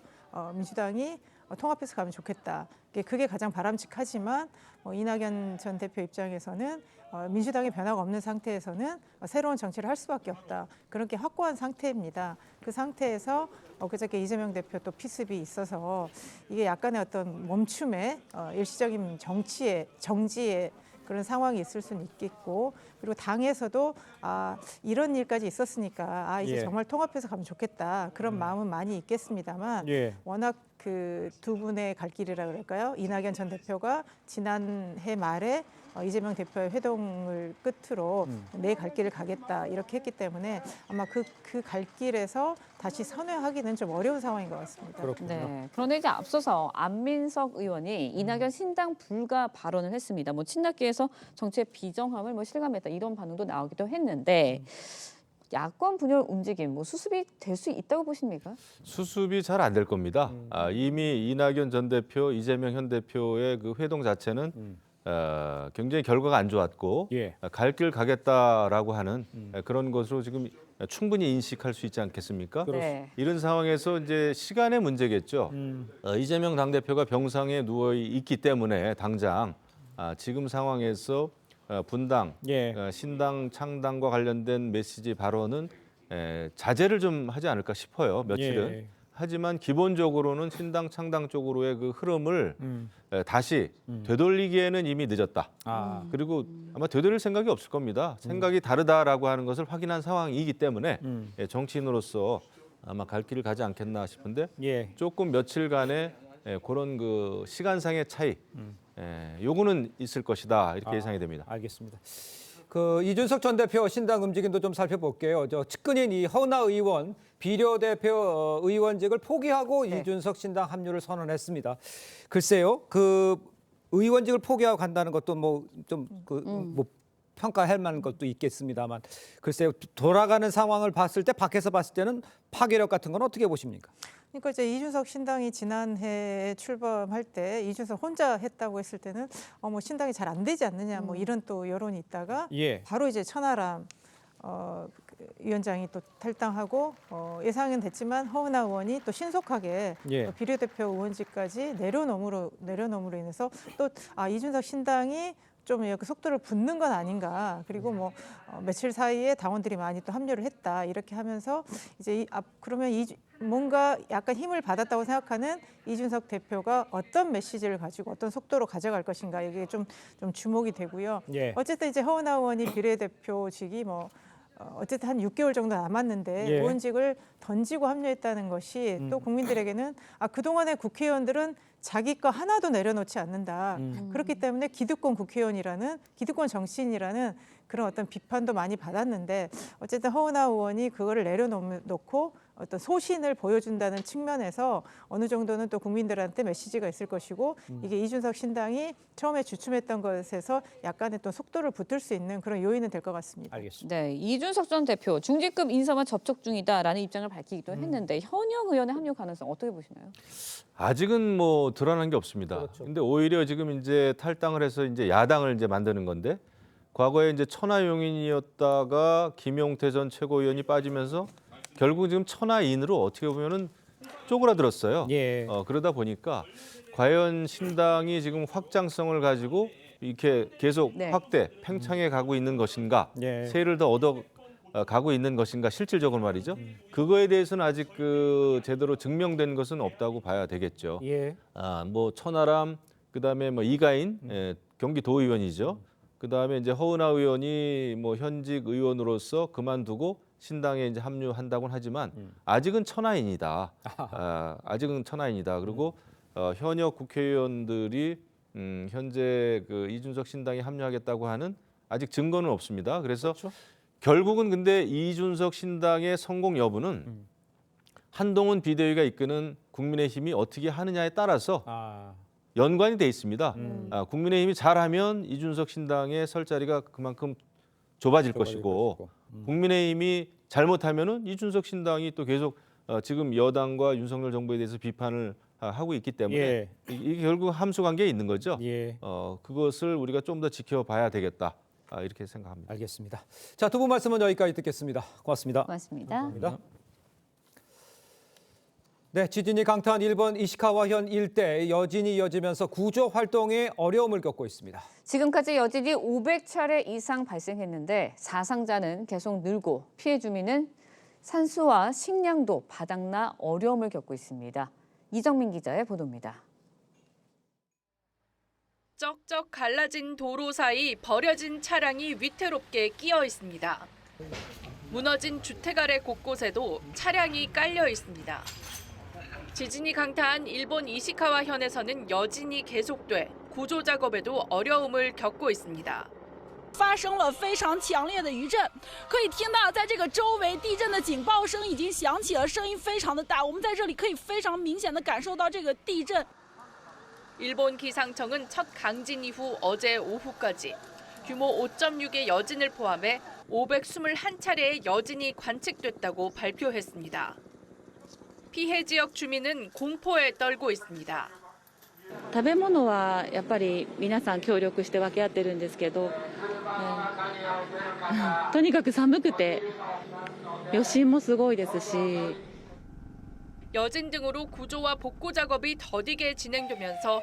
민주당이 통합해서 가면 좋겠다. 그게 가장 바람직하지만 이낙연 전 대표 입장에서는 민주당의 변화가 없는 상태에서는 새로운 정치를 할 수밖에 없다. 그렇게 확고한 상태입니다. 그 상태에서 그저께 이재명 대표 또 피습이 있어서 이게 약간의 어떤 멈춤에 일시적인 정지의 그런 상황이 있을 수는 있겠고 그리고 당에서도 이런 일까지 있었으니까 이제 정말 통합해서 가면 좋겠다 그런 마음은 많이 있겠습니다만 워낙 그 두 분의 갈 길이라 그럴까요? 이낙연 전 대표가 지난해 말에 이재명 대표의 회동을 끝으로 내 갈 길을 가겠다 이렇게 했기 때문에 아마 그 갈 길에서 다시 선회하기는 좀 어려운 상황인 것 같습니다. 네. 그런데 이제 앞서서 안민석 의원이 이낙연 신당 불가 발언을 했습니다. 친낙계에서 정치의 비정함을 실감했다 이런 반응도 나오기도 했는데 야권 분열 움직임 수습이 될 수 있다고 보십니까? 수습이 잘 안 될 겁니다. 이미 이낙연 전 대표, 이재명 현 대표의 그 회동 자체는 굉장히 결과가 안 좋았고 갈 길 가겠다라고 하는 그런 것으로 지금 충분히 인식할 수 있지 않겠습니까? 이런 상황에서 이제 시간의 문제겠죠. 이재명 당대표가 병상에 누워 있기 때문에 당장 지금 상황에서 분당, 신당, 창당과 관련된 메시지 발언은 자제를 좀 하지 않을까 싶어요. 며칠은. 하지만 기본적으로는 신당, 창당 쪽으로의 그 흐름을 다시 되돌리기에는 이미 늦었다. 그리고 아마 되돌릴 생각이 없을 겁니다. 생각이 다르다라고 하는 것을 확인한 상황이기 때문에 정치인으로서 아마 갈 길을 가지 않겠나 싶은데 조금 며칠간의 그런 그 시간상의 차이 요거는 있을 것이다 이렇게 예상이 됩니다. 알겠습니다. 그 이준석 전 대표 신당 움직임도 좀 살펴볼게요. 측근인 이 허은하 의원 비례대표 의원직을 포기하고 이준석 신당 합류를 선언했습니다. 글쎄요, 그 의원직을 포기하고 간다는 것도 평가할 만한 것도 있겠습니다만, 글쎄요, 돌아가는 상황을 봤을 때 밖에서 봤을 때는 파괴력 같은 건 어떻게 보십니까? 그러니까 이제 이준석 신당이 지난해 출범할 때 이준석 혼자 했다고 했을 때는 신당이 잘 안 되지 않느냐 이런 또 여론이 있다가 바로 이제 천하람 위원장이 또 탈당하고 예상은 됐지만 허은하 의원이 또 신속하게 비례대표 의원직까지 내려놓음으로 인해서 또 이준석 신당이 좀 속도를 붙는 건 아닌가. 그리고 며칠 사이에 당원들이 많이 또 합류를 했다. 이렇게 하면서 이제 그러면 뭔가 약간 힘을 받았다고 생각하는 이준석 대표가 어떤 메시지를 가지고 어떤 속도로 가져갈 것인가 이게 좀 주목이 되고요. 어쨌든 이제 허은하 의원이 비례대표직이 어쨌든 한 6개월 정도 남았는데 의원직을 던지고 합류했다는 것이 또 국민들에게는 그동안의 국회의원들은 자기 거 하나도 내려놓지 않는다. 그렇기 때문에 기득권 국회의원이라는 기득권 정치인이라는 그런 어떤 비판도 많이 받았는데 어쨌든 허은하 의원이 그거를 내려놓고 어떤 소신을 보여준다는 측면에서 어느 정도는 또 국민들한테 메시지가 있을 것이고 이게 이준석 신당이 처음에 주춤했던 것에서 약간의 또 속도를 붙을 수 있는 그런 요인은 될 것 같습니다. 알겠습니다. 네, 이준석 전 대표 중진급 인사와 접촉 중이다라는 입장을 밝히기도 했는데 현역 의원의 합류 가능성 어떻게 보시나요? 아직은 드러난 게 없습니다. 근데 오히려 지금 이제 탈당을 해서 이제 야당을 이제 만드는 건데 과거에 이제 천하용인이었다가 김용태 전 최고위원이 빠지면서 결국 지금 천하인으로 어떻게 보면은 쪼그라들었어요. 그러다 보니까 과연 신당이 지금 확장성을 가지고 이렇게 계속 확대, 팽창해 가고 있는 것인가, 세를 더 얻어 가고 있는 것인가 실질적으로 말이죠. 그거에 대해서는 아직 제대로 증명된 것은 없다고 봐야 되겠죠. 천하람, 그다음에 이가인 경기도의원이죠. 그다음에 이제 허은하 의원이 현직 의원으로서 그만두고 신당에 이제 합류한다고는 하지만 아직은 천하인이다. 아직은 천하인이다. 그리고 현역 국회의원들이 현재 그 이준석 신당에 합류하겠다고 하는 아직 증거는 없습니다. 그래서 결국은 근데 이준석 신당의 성공 여부는 한동훈 비대위가 이끄는 국민의힘이 어떻게 하느냐에 따라서 연관이 돼 있습니다. 국민의힘이 잘하면 이준석 신당의 설 자리가 그만큼 좁아질 것이고 국민의힘이 잘못하면은 이준석 신당이 또 계속 지금 여당과 윤석열 정부에 대해서 비판을 하고 있기 때문에 이게 결국 함수 관계에 있는 거죠. 그것을 우리가 좀 더 지켜봐야 되겠다. 이렇게 생각합니다. 알겠습니다. 자, 두 분 말씀은 여기까지 듣겠습니다. 고맙습니다. 고맙습니다. 감사합니다. 네, 지진이 강타한 일본 이시카와현 일대 여진이 이어지면서 구조 활동에 어려움을 겪고 있습니다. 지금까지 여진이 500차례 이상 발생했는데 사상자는 계속 늘고 피해 주민은 산소와 식량도 바닥나 어려움을 겪고 있습니다. 이정민 기자의 보도입니다. 쩍쩍 갈라진 도로 사이 버려진 차량이 위태롭게 끼어 있습니다. 무너진 주택 아래 곳곳에도 차량이 깔려 있습니다. 지진이 강타한 일본 이시카와현에서는 여진이 계속돼 구조 작업에도 어려움을 겪고 있습니다. 发生了非常强烈的余震，可以听到在这个周围地震的警报声已经响起了，声音非常的大。我们在这里可以非常明显的感受到这个地震。 일본 기상청은 첫 강진 이후 어제 오후까지 규모 5.6의 여진을 포함해 521차례의 여진이 관측됐다고 발표했습니다. 피해 지역 주민은 공포에 떨고 있습니다. 食べ物はやっぱり皆さん協力して分け合ってるんですけど、とにかく寒くて余震もすごいですし 여진 등으로 구조와 복구 작업이 더디게 진행되면서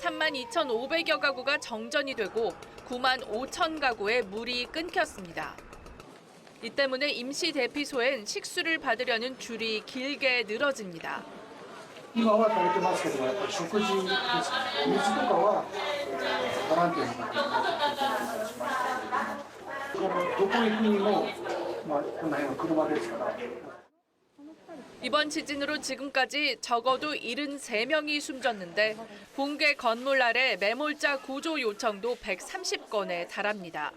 32,500여 가구가 정전이 되고 95,000 가구의 물이 끊겼습니다. 이 때문에 임시 대피소엔 식수를 받으려는 줄이 길게 늘어집니다. 今は足りてますけど、やっぱり食事ですね。水とかはボランティアになっていただきましたけれども、どこ行くにもこの辺は車ですから。 이번 지진으로 지금까지 적어도 73명이 숨졌는데 붕괴 건물 아래 매몰자 구조 요청도 130건에 달합니다.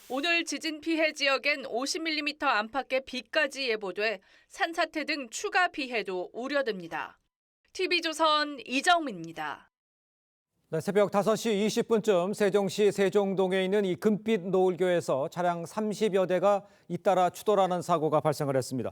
오늘 지진 피해 지역엔 50mm 안팎의 비까지 예보돼 산사태 등 추가 피해도 우려됩니다. TV조선 이정민입니다. 네, 새벽 5시 20분쯤 세종시 세종동에 있는 이 금빛 노을교에서 차량 30여 대가 잇따라 추돌하는 사고가 발생을 했습니다.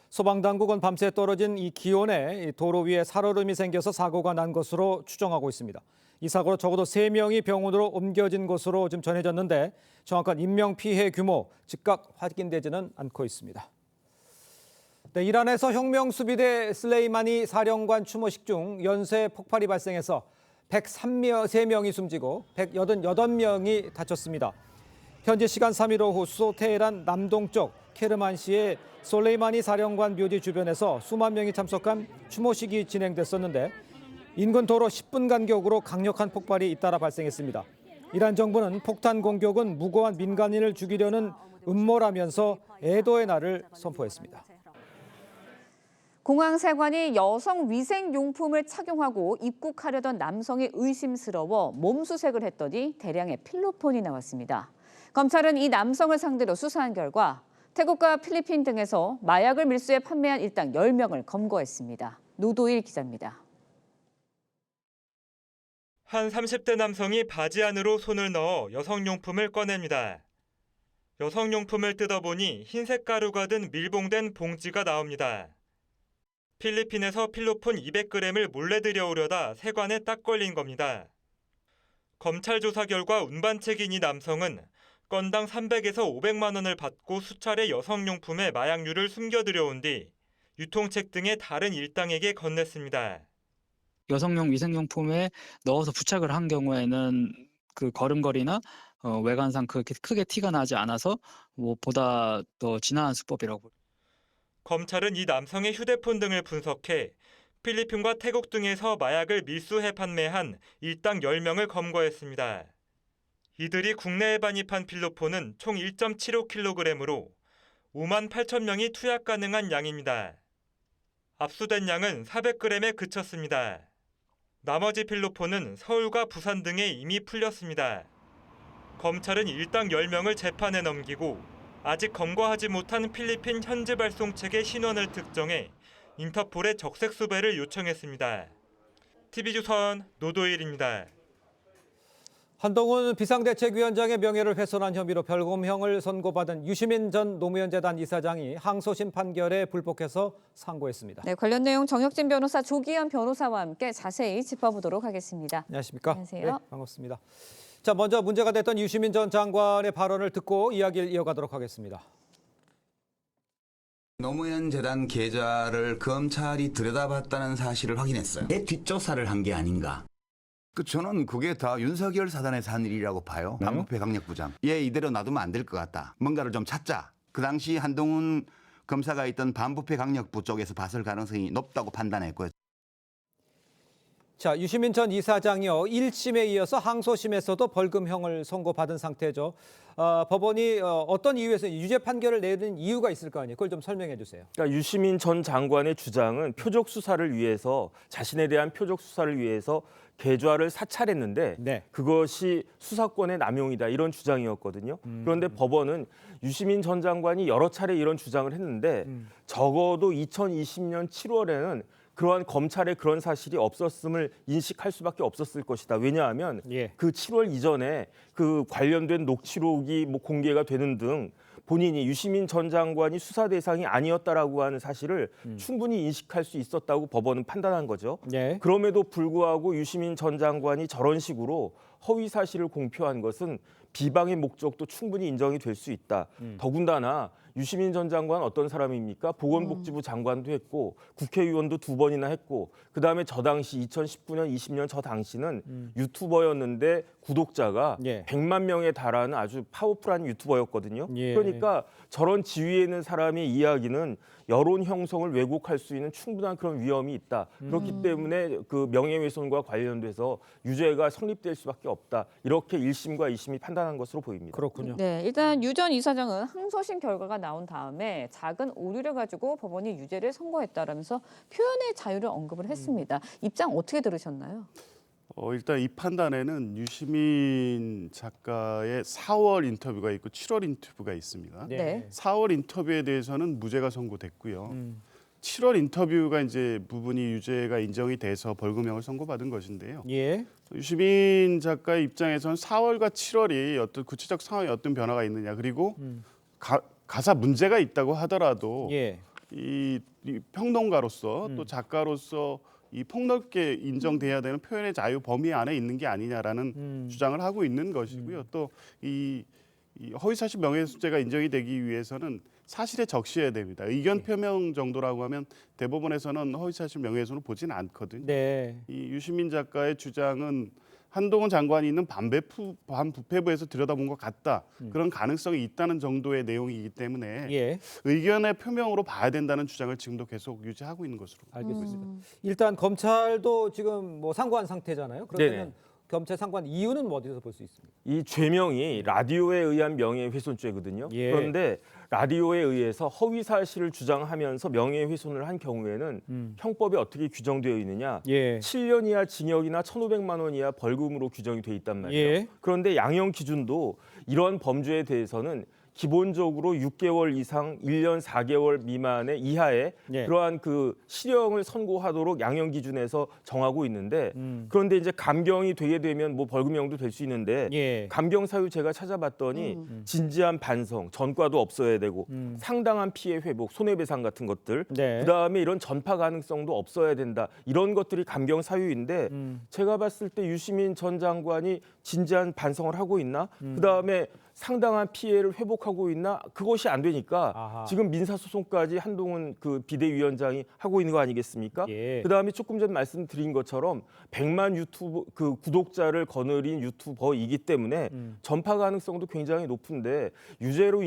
소방당국은 밤새 떨어진 이 기온에 도로 위에 살얼음이 생겨서 사고가 난 것으로 추정하고 있습니다. 이 사고로 적어도 3명이 병원으로 옮겨진 것으로 지금 전해졌는데 정확한 인명피해 규모 즉각 확인되지는 않고 있습니다. 네, 이란에서 혁명수비대 슬레이마니 사령관 추모식 중 연쇄 폭발이 발생해서 103명이 숨지고 188명이 다쳤습니다. 현지 시간 3일 오후 수도 테헤란 남동쪽 케르만시의 솔레이마니 사령관 묘지 주변에서 수만 명이 참석한 추모식이 진행됐었는데 인근 도로 10분 간격으로 강력한 폭발이 잇따라 발생했습니다. 이란 정부는 폭탄 공격은 무고한 민간인을 죽이려는 음모라면서 애도의 날을 선포했습니다. 공항 세관이 여성 위생용품을 착용하고 입국하려던 남성이 의심스러워 몸수색을 했더니 대량의 필로폰이 나왔습니다. 검찰은 이 남성을 상대로 수사한 결과 태국과 필리핀 등에서 마약을 밀수해 판매한 일당 10명을 검거했습니다. 노도일 기자입니다. 한 30대 남성이 바지 안으로 손을 넣어 여성용품을 꺼냅니다. 여성용품을 뜯어보니 흰색 가루가 든 밀봉된 봉지가 나옵니다. 필리핀에서 필로폰 200g을 몰래 들여오려다 세관에 딱 걸린 겁니다. 검찰 조사 결과 운반책인 이 남성은 건당 300에서 500만 원을 받고 수차례 여성용품에 마약류를 숨겨 들여온 뒤 유통책 등의 다른 일당에게 건넸습니다. 여성용 위생용품에 넣어서 부착을 한 경우에는 그 걸음걸이나 외관상 그렇게 크게 티가 나지 않아서 보다 더 진화한 수법이라고. 검찰은 이 남성의 휴대폰 등을 분석해 필리핀과 태국 등에서 마약을 밀수해 판매한 일당 10명을 검거했습니다. 이들이 국내에 반입한 필로폰은 총 1.75kg으로 5만 8천 명이 투약 가능한 양입니다. 압수된 양은 400g에 그쳤습니다. 나머지 필로폰은 서울과 부산 등에 이미 풀렸습니다. 검찰은 일당 10명을 재판에 넘기고 아직 검거하지 못한 필리핀 현지 발송 책의 신원을 특정해 인터폴에 적색 수배를 요청했습니다. TV조선 노도일입니다. 한동훈 비상대책위원장의 명예를 훼손한 혐의로 벌금형을 선고받은 유시민 전 노무현재단 이사장이 항소심 판결에 불복해서 상고했습니다. 네, 관련 내용 정혁진 변호사, 조기현 변호사와 함께 자세히 짚어보도록 하겠습니다. 안녕하십니까? 안녕하세요. 네, 반갑습니다. 자, 먼저 문제가 됐던 유시민 전 장관의 발언을 듣고 이야기를 이어가도록 하겠습니다. 노무현 재단 계좌를 검찰이 들여다봤다는 사실을 확인했어요. 내 뒷조사를 한 게 아닌가. 저는 그게 다 윤석열 사단에서 한 일이라고 봐요. 반부패 강력부장. 얘 이대로 놔두면 안 될 것 같다. 뭔가를 좀 찾자. 그 당시 한동훈 검사가 있던 반부패 강력부 쪽에서 봤을 가능성이 높다고 판단했고요. 자, 유시민 전 이사장이요. 1심에 이어서 항소심에서도 벌금형을 선고받은 상태죠. 법원이 어떤 이유에서 유죄 판결을 내는 이유가 있을 거 아니에요. 그걸 좀 설명해 주세요. 그러니까 유시민 전 장관의 주장은 표적 수사를 위해서 자신에 대한 표적 수사를 위해서 계좌를 사찰했는데 네. 그것이 수사권의 남용이다 이런 주장이었거든요. 그런데 법원은 유시민 전 장관이 여러 차례 이런 주장을 했는데 적어도 2020년 7월에는 그러한 검찰의 그런 사실이 없었음을 인식할 수밖에 없었을 것이다. 왜냐하면 그 7월 이전에 그 관련된 녹취록이 공개가 되는 등 본인이 유시민 전 장관이 수사 대상이 아니었다라고 하는 사실을 충분히 인식할 수 있었다고 법원은 판단한 거죠. 그럼에도 불구하고 유시민 전 장관이 저런 식으로 허위 사실을 공표한 것은 비방의 목적도 충분히 인정이 될 수 있다. 더군다나 유시민 전 장관은 어떤 사람입니까? 보건복지부 장관도 했고 국회의원도 2번이나 했고 그다음에 저 당시 2019년, 20년 저 당시는 유튜버였는데 구독자가 100만 명에 달하는 아주 파워풀한 유튜버였거든요. 그러니까 저런 지위에 있는 사람의 이야기는 여론 형성을 왜곡할 수 있는 충분한 그런 위험이 있다. 그렇기 때문에 그 명예훼손과 관련돼서 유죄가 성립될 수밖에 없다. 이렇게 1심과 2심이 판단한 것으로 보입니다. 그렇군요. 네, 일단 유 전 이사장은 항소심 결과가 나온 다음에 작은 오류를 가지고 법원이 유죄를 선고했다라면서 표현의 자유를 언급을 했습니다. 입장 어떻게 들으셨나요? 일단 이 판단에는 유시민 작가의 4월 인터뷰가 있고 7월 인터뷰가 있습니다. 네. 4월 인터뷰에 대해서는 무죄가 선고됐고요. 7월 인터뷰가 이제 부분이 유죄가 인정이 돼서 벌금형을 선고받은 것인데요. 유시민 작가의 입장에서는 4월과 7월이 어떤 구체적 상황에 어떤 변화가 있느냐 그리고 가사 문제가 있다고 하더라도 이 평론가로서 또 작가로서 이 폭넓게 인정돼야 되는 표현의 자유 범위 안에 있는 게 아니냐라는 주장을 하고 있는 것이고요. 또 이 허위사실 명예훼손죄가 인정이 되기 위해서는 사실에 적시해야 됩니다. 의견 표명 정도라고 하면 대법원에서는 허위사실 명예훼손을 보지는 않거든요. 이 유시민 작가의 주장은 한동훈 장관이 있는 반부패부에서 들여다본 것 같다. 그런 가능성이 있다는 정도의 내용이기 때문에 의견의 표명으로 봐야 된다는 주장을 지금도 계속 유지하고 있는 것으로 알겠습니다. 일단 검찰도 지금 상고한 상태잖아요. 그러면 검찰 상고한 이유는 어디서 볼 수 있습니까? 이 죄명이 라디오에 의한 명예훼손죄거든요. 그런데 라디오에 의해서 허위 사실을 주장하면서 명예훼손을 한 경우에는 형법에 어떻게 규정되어 있느냐? 7년 이하 징역이나 1,500만 원 이하 벌금으로 규정이 돼 있단 말이에요. 그런데 양형 기준도 이러한 범죄에 대해서는 기본적으로 6개월 이상 1년 4개월 미만의 이하의 그러한 그 실형을 선고하도록 양형 기준에서 정하고 있는데 그런데 이제 감경이 되게 되면 벌금형도 될 수 있는데 감경 사유 제가 찾아봤더니 진지한 반성, 전과도 없어야 되고 상당한 피해 회복, 손해배상 같은 것들 그다음에 이런 전파 가능성도 없어야 된다. 이런 것들이 감경 사유인데 제가 봤을 때 유시민 전 장관이 진지한 반성을 하고 있나? 그다음에 상당한 피해를 회복하고 있나? 그것이 안 되니까 지금 민사소송까지 한동훈 그 비대위원장이 하고 있는 거 아니겠습니까? 그다음에 조금 전 말씀드린 것처럼 100만 유튜브 그 구독자를 거느린 유튜버이기 때문에 전파 가능성도 굉장히 높은데 유죄로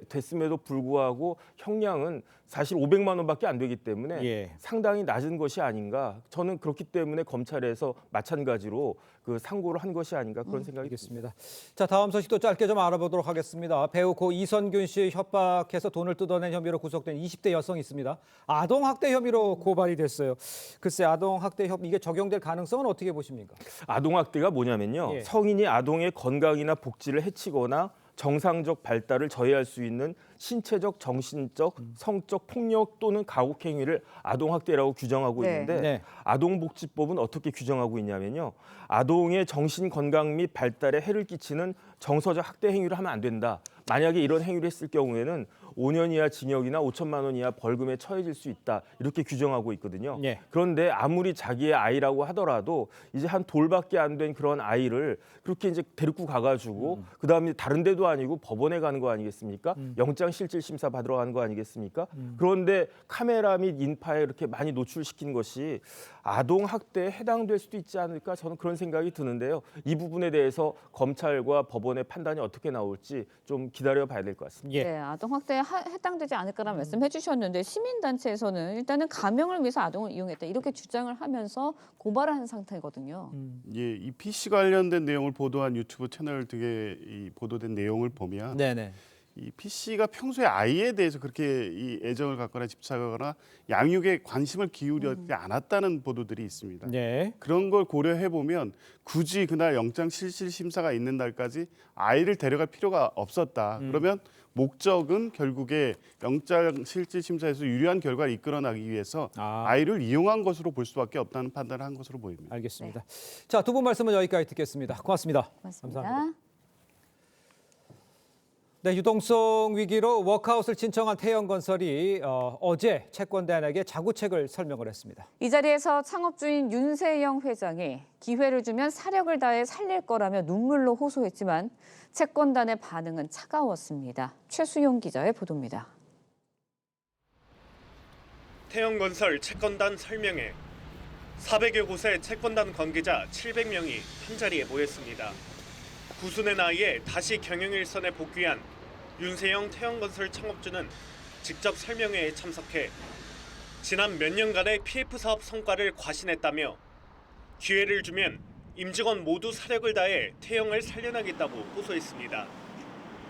됐음에도 불구하고 형량은 사실 500만 원밖에 안 되기 때문에 상당히 낮은 것이 아닌가. 저는 그렇기 때문에 검찰에서 마찬가지로 그 상고를 한 것이 아닌가 그런 생각이 듭니다. 자, 다음 소식도 짧게 좀 알아보도록 하겠습니다. 배우 고 이선균 씨 협박해서 돈을 뜯어낸 혐의로 구속된 20대 여성이 있습니다. 아동학대 혐의로 고발이 됐어요. 글쎄 아동학대 혐의 이게 적용될 가능성은 어떻게 보십니까? 아동학대가 뭐냐면요. 예. 성인이 아동의 건강이나 복지를 해치거나 정상적 발달을 저해할 수 있는 신체적, 정신적, 성적 폭력 또는 가혹 행위를 아동학대라고 규정하고 네. 있는데 네. 아동복지법은 어떻게 규정하고 있냐면요. 아동의 정신 건강 및 발달에 해를 끼치는 정서적 학대 행위를 하면 안 된다. 만약에 이런 행위를 했을 경우에는 5년 이하 징역이나 5천만 원 이하 벌금에 처해질 수 있다. 이렇게 규정하고 있거든요. 예. 그런데 아무리 자기의 아이라고 하더라도 이제 한 돌밖에 안 된 그런 아이를 그렇게 이제 데리고 가가지고 그다음에 다른 데도 아니고 법원에 가는 거 아니겠습니까? 영장 실질 심사 받으러 가는 거 아니겠습니까? 그런데 카메라 및 인파에 이렇게 많이 노출시킨 것이 아동 학대에 해당될 수도 있지 않을까 저는 그런 생각이 드는데요. 이 부분에 대해서 검찰과 법원의 판단이 어떻게 나올지 좀 기다려 봐야 될 것 같습니다. 예. 네, 아동 학대에 해당되지 않을까라는 말씀해 주셨는데 시민단체에서는 일단은 가명을 위해서 아동을 이용했다 이렇게 주장을 하면서 고발을 한 상태거든요. 예, 이 PC 관련된 내용을 보도한 유튜브 채널 등에 이 보도된 내용을 보면 네네. 이 PC가 평소에 아이에 대해서 그렇게 이 애정을 갖거나 집착하거나 양육에 관심을 기울이지 않았다는 보도들이 있습니다. 네. 그런 걸 고려해 보면 굳이 그날 영장 실질 심사가 있는 날까지 아이를 데려갈 필요가 없었다. 그러면 목적은 결국에 영장 실질 심사에서 유리한 결과를 이끌어나기 위해서 아이를 이용한 것으로 볼 수밖에 없다는 판단을 한 것으로 보입니다. 알겠습니다. 자, 두 분 말씀은 여기까지 듣겠습니다. 고맙습니다. 고맙습니다. 감사합니다. 네, 유동성 위기로 워크아웃을 신청한 태영건설이 어제 채권단에게 자구책을 설명을 했습니다. 이 자리에서 창업주인 윤세영 회장이 기회를 주면 사력을 다해 살릴 거라며 눈물로 호소했지만 채권단의 반응은 차가웠습니다. 최수용 기자의 보도입니다. 태영건설 채권단 설명회. 400여 곳의 채권단 관계자 700명이 한자리에 모였습니다. 구순의 나이에 다시 경영일선에 복귀한 윤세영 태영건설 창업주는 직접 설명회에 참석해 지난 몇 년간의 PF 사업 성과를 과신했다며 기회를 주면 임직원 모두 사력을 다해 태영을 살려나겠다고 호소했습니다.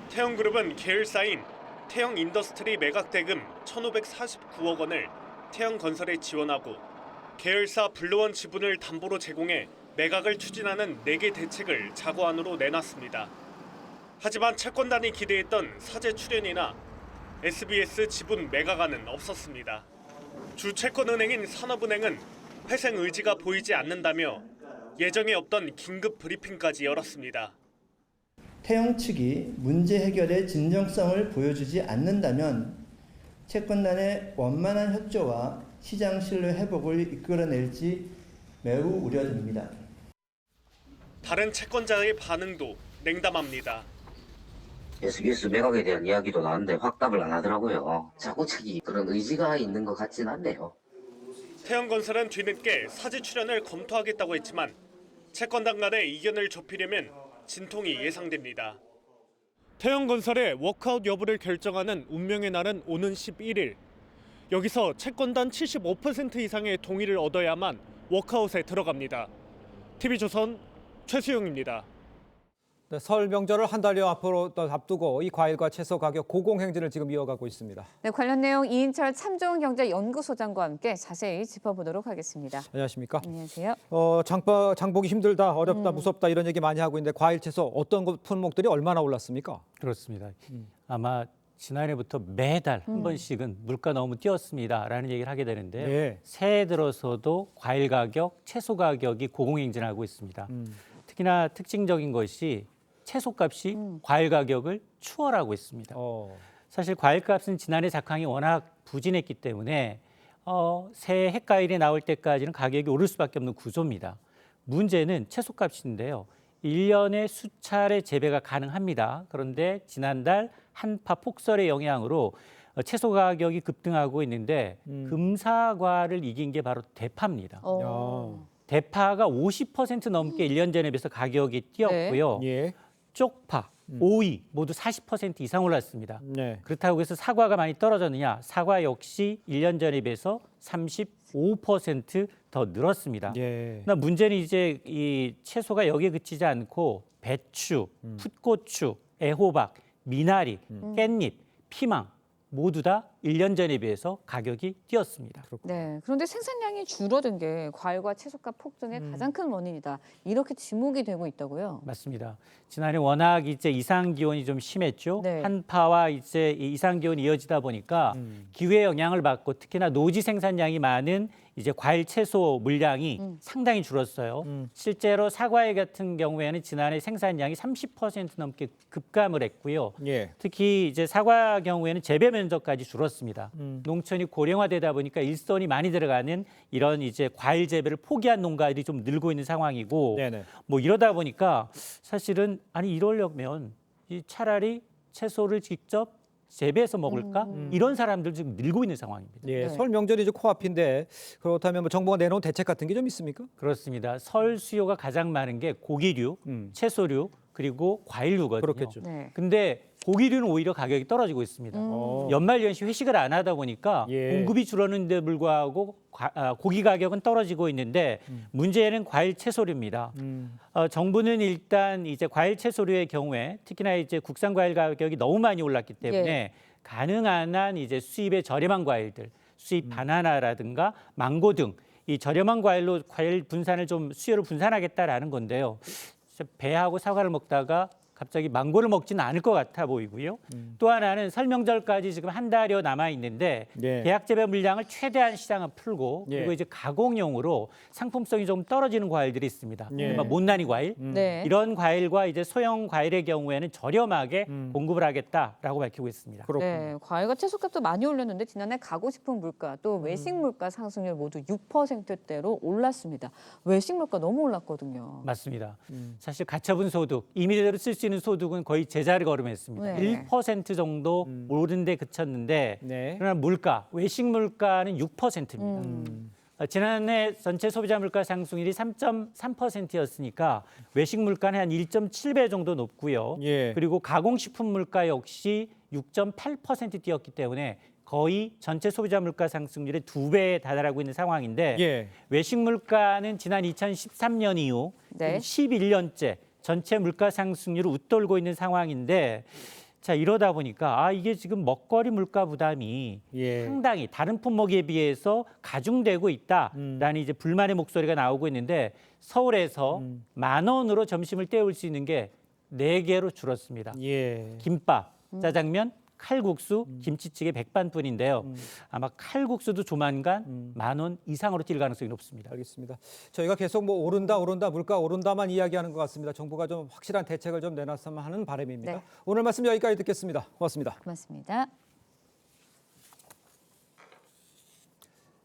태영그룹은 계열사인 태영인더스트리 매각 대금 1,549억 원을 태영건설에 지원하고 계열사 블루원 지분을 담보로 제공해 매각을 추진하는 4개 대책을 자구안으로 내놨습니다. 하지만 채권단이 기대했던 사제 출연이나 SBS 지분 매각안은 없었습니다. 주 채권은행인 산업은행은 회생 의지가 보이지 않는다며 예정에 없던 긴급 브리핑까지 열었습니다. 태영 측이 문제 해결의 진정성을 보여주지 않는다면 채권단의 원만한 협조와 시장 신뢰 회복을 이끌어낼지 매우 우려됩니다. 다른 채권자의 반응도 냉담합니다. SBS 매각에 대한 이야기도 나왔는데 확답을 안 하더라고요. 자구책이 그런 의지가 있는 것 같진 않네요. 태영건설은 뒤늦게 사제 출연을 검토하겠다고 했지만 채권단 간의 이견을 좁히려면 진통이 예상됩니다. 태영건설의 워크아웃 여부를 결정하는 운명의 날은 오는 11일. 여기서 채권단 75% 이상의 동의를 얻어야만 워크아웃에 들어갑니다. TV조선 최수용입니다. 네, 설 명절을 한 달여 앞으로 앞두고 이 과일과 채소 가격 고공행진을 지금 이어가고 있습니다. 네, 관련 내용 이인철 참좋은경제연구소장과 함께 자세히 짚어보도록 하겠습니다. 안녕하십니까? 안녕하세요. 장보기 힘들다, 어렵다, 무섭다 이런 얘기 많이 하고 있는데 과일, 채소 어떤 품목들이 얼마나 올랐습니까? 그렇습니다. 아마 지난해부터 매달 한 번씩은 물가 너무 뛰었습니다라는 얘기를 하게 되는데요. 네. 새해 들어서도 과일 가격, 채소 가격이 고공행진하고 있습니다. 특히나 특징적인 것이 채소값이 과일 가격을 추월하고 있습니다. 사실 과일값은 지난해 작황이 워낙 부진했기 때문에 새해 햇과일이 나올 때까지는 가격이 오를 수밖에 없는 구조입니다. 문제는 채소값인데요. 1년에 수차례 재배가 가능합니다. 그런데 지난달 한파 폭설의 영향으로 채소 가격이 급등하고 있는데 금사과를 이긴 게 바로 대파입니다. 대파가 50% 넘게 1년 전에 비해서 가격이 뛰었고요. 예. 쪽파, 오이 모두 40% 이상 올랐습니다. 네. 그렇다고 해서 사과가 많이 떨어졌느냐? 사과 역시 1년 전에 비해서 35% 더 늘었습니다. 예. 그러나 문제는 이제 이 채소가 여기에 그치지 않고 배추, 풋고추, 애호박, 미나리, 깻잎, 피망 모두 다 1년 전에 비해서 가격이 뛰었습니다. 네, 그런데 생산량이 줄어든 게 과일과 채소값 폭등의 가장 큰 원인이다. 이렇게 지목이 되고 있다고요? 맞습니다. 지난해 워낙 이제 이상 기온이 좀 심했죠. 네. 한파와 이제 이 이상 기온이 이어지다 보니까 기후의 영향을 받고 특히나 노지 생산량이 많은 이제 과일 채소 물량이 상당히 줄었어요. 실제로 사과일 같은 경우에는 지난해 생산량이 30% 넘게 급감을 했고요. 예. 특히 이제 사과 경우에는 재배 면적까지 줄었습니다. 농촌이 고령화되다 보니까 일손이 많이 들어가는 이런 이제 과일 재배를 포기한 농가들이 좀 늘고 있는 상황이고, 네네. 뭐 이러다 보니까 사실은 아니 이러려면 이 차라리 채소를 직접 재배해서 먹을까? 이런 사람들 지금 늘고 있는 상황입니다. 예, 설 명절이 이제 코앞인데 그렇다면 뭐 정부가 내놓은 대책 같은 게 좀 있습니까? 그렇습니다. 설 수요가 가장 많은 게 고기류, 채소류, 그리고 과일류거든요. 그렇겠죠. 네. 근데 고기류는 오히려 가격이 떨어지고 있습니다. 연말연시 회식을 안 하다 보니까 예. 공급이 줄었는데 불구하고 고기 가격은 떨어지고 있는데 문제는 과일 채소류입니다. 정부는 일단 이제 과일 채소류의 경우에 특히나 이제 국산 과일 가격이 너무 많이 올랐기 때문에 예. 가능한 한 이제 수입에 저렴한 과일들, 수입 바나나라든가 망고 등 이 저렴한 과일로 과일 분산을 좀 수요를 분산하겠다라는 건데요. 배하고 사과를 먹다가 갑자기 망고를 먹지는 않을 것 같아 보이고요. 또 하나는 설 명절까지 지금 한 달여 남아 있는데 예. 대학 재배 물량을 최대한 시장을 풀고 예. 그리고 이제 가공용으로 상품성이 좀 떨어지는 과일들이 있습니다. 예. 이른바 못난이 과일. 네. 이런 과일과 이제 소형 과일의 경우에는 저렴하게 공급을 하겠다라고 밝히고 있습니다. 네, 과일과 채소값도 많이 올랐는데 지난해 가공식품 물가 또 외식 물가 상승률 모두 6%대로 올랐습니다. 외식 물가 너무 올랐거든요. 맞습니다. 사실 가처분 소득, 임의대로 쓸 수 있는 소득은 거의 제자리 걸음했습니다. 네. 1% 정도 오른 데 그쳤는데 네. 그러나 물가, 외식 물가는 6%입니다. 지난해 전체 소비자 물가 상승률이 3.3%였으니까 외식 물가는 한 1.7배 정도 높고요. 예. 그리고 가공식품 물가 역시 6.8% 뛰었기 때문에 거의 전체 소비자 물가 상승률의 2배에 달하고 있는 상황인데 예. 외식 물가는 지난 2013년 이후 네. 11년째 전체 물가 상승률을 웃돌고 있는 상황인데 자 이러다 보니까 이게 지금 먹거리 물가 부담이 예. 상당히 다른 품목에 비해서 가중되고 있다라는 이제 불만의 목소리가 나오고 있는데 서울에서 10,000원으로 점심을 때울 수 있는 게 4개로 줄었습니다. 예. 김밥, 짜장면, 칼국수, 김치찌개 백반뿐인데요. 아마 칼국수도 조만간 10,000원 이상으로 뛸 가능성이 높습니다. 알겠습니다. 저희가 계속 뭐 오른다 물가 오른다만 이야기하는 것 같습니다. 정부가 좀 확실한 대책을 좀 내놨으면 하는 바람입니다. 네. 오늘 말씀 여기까지 듣겠습니다. 고맙습니다. 고맙습니다.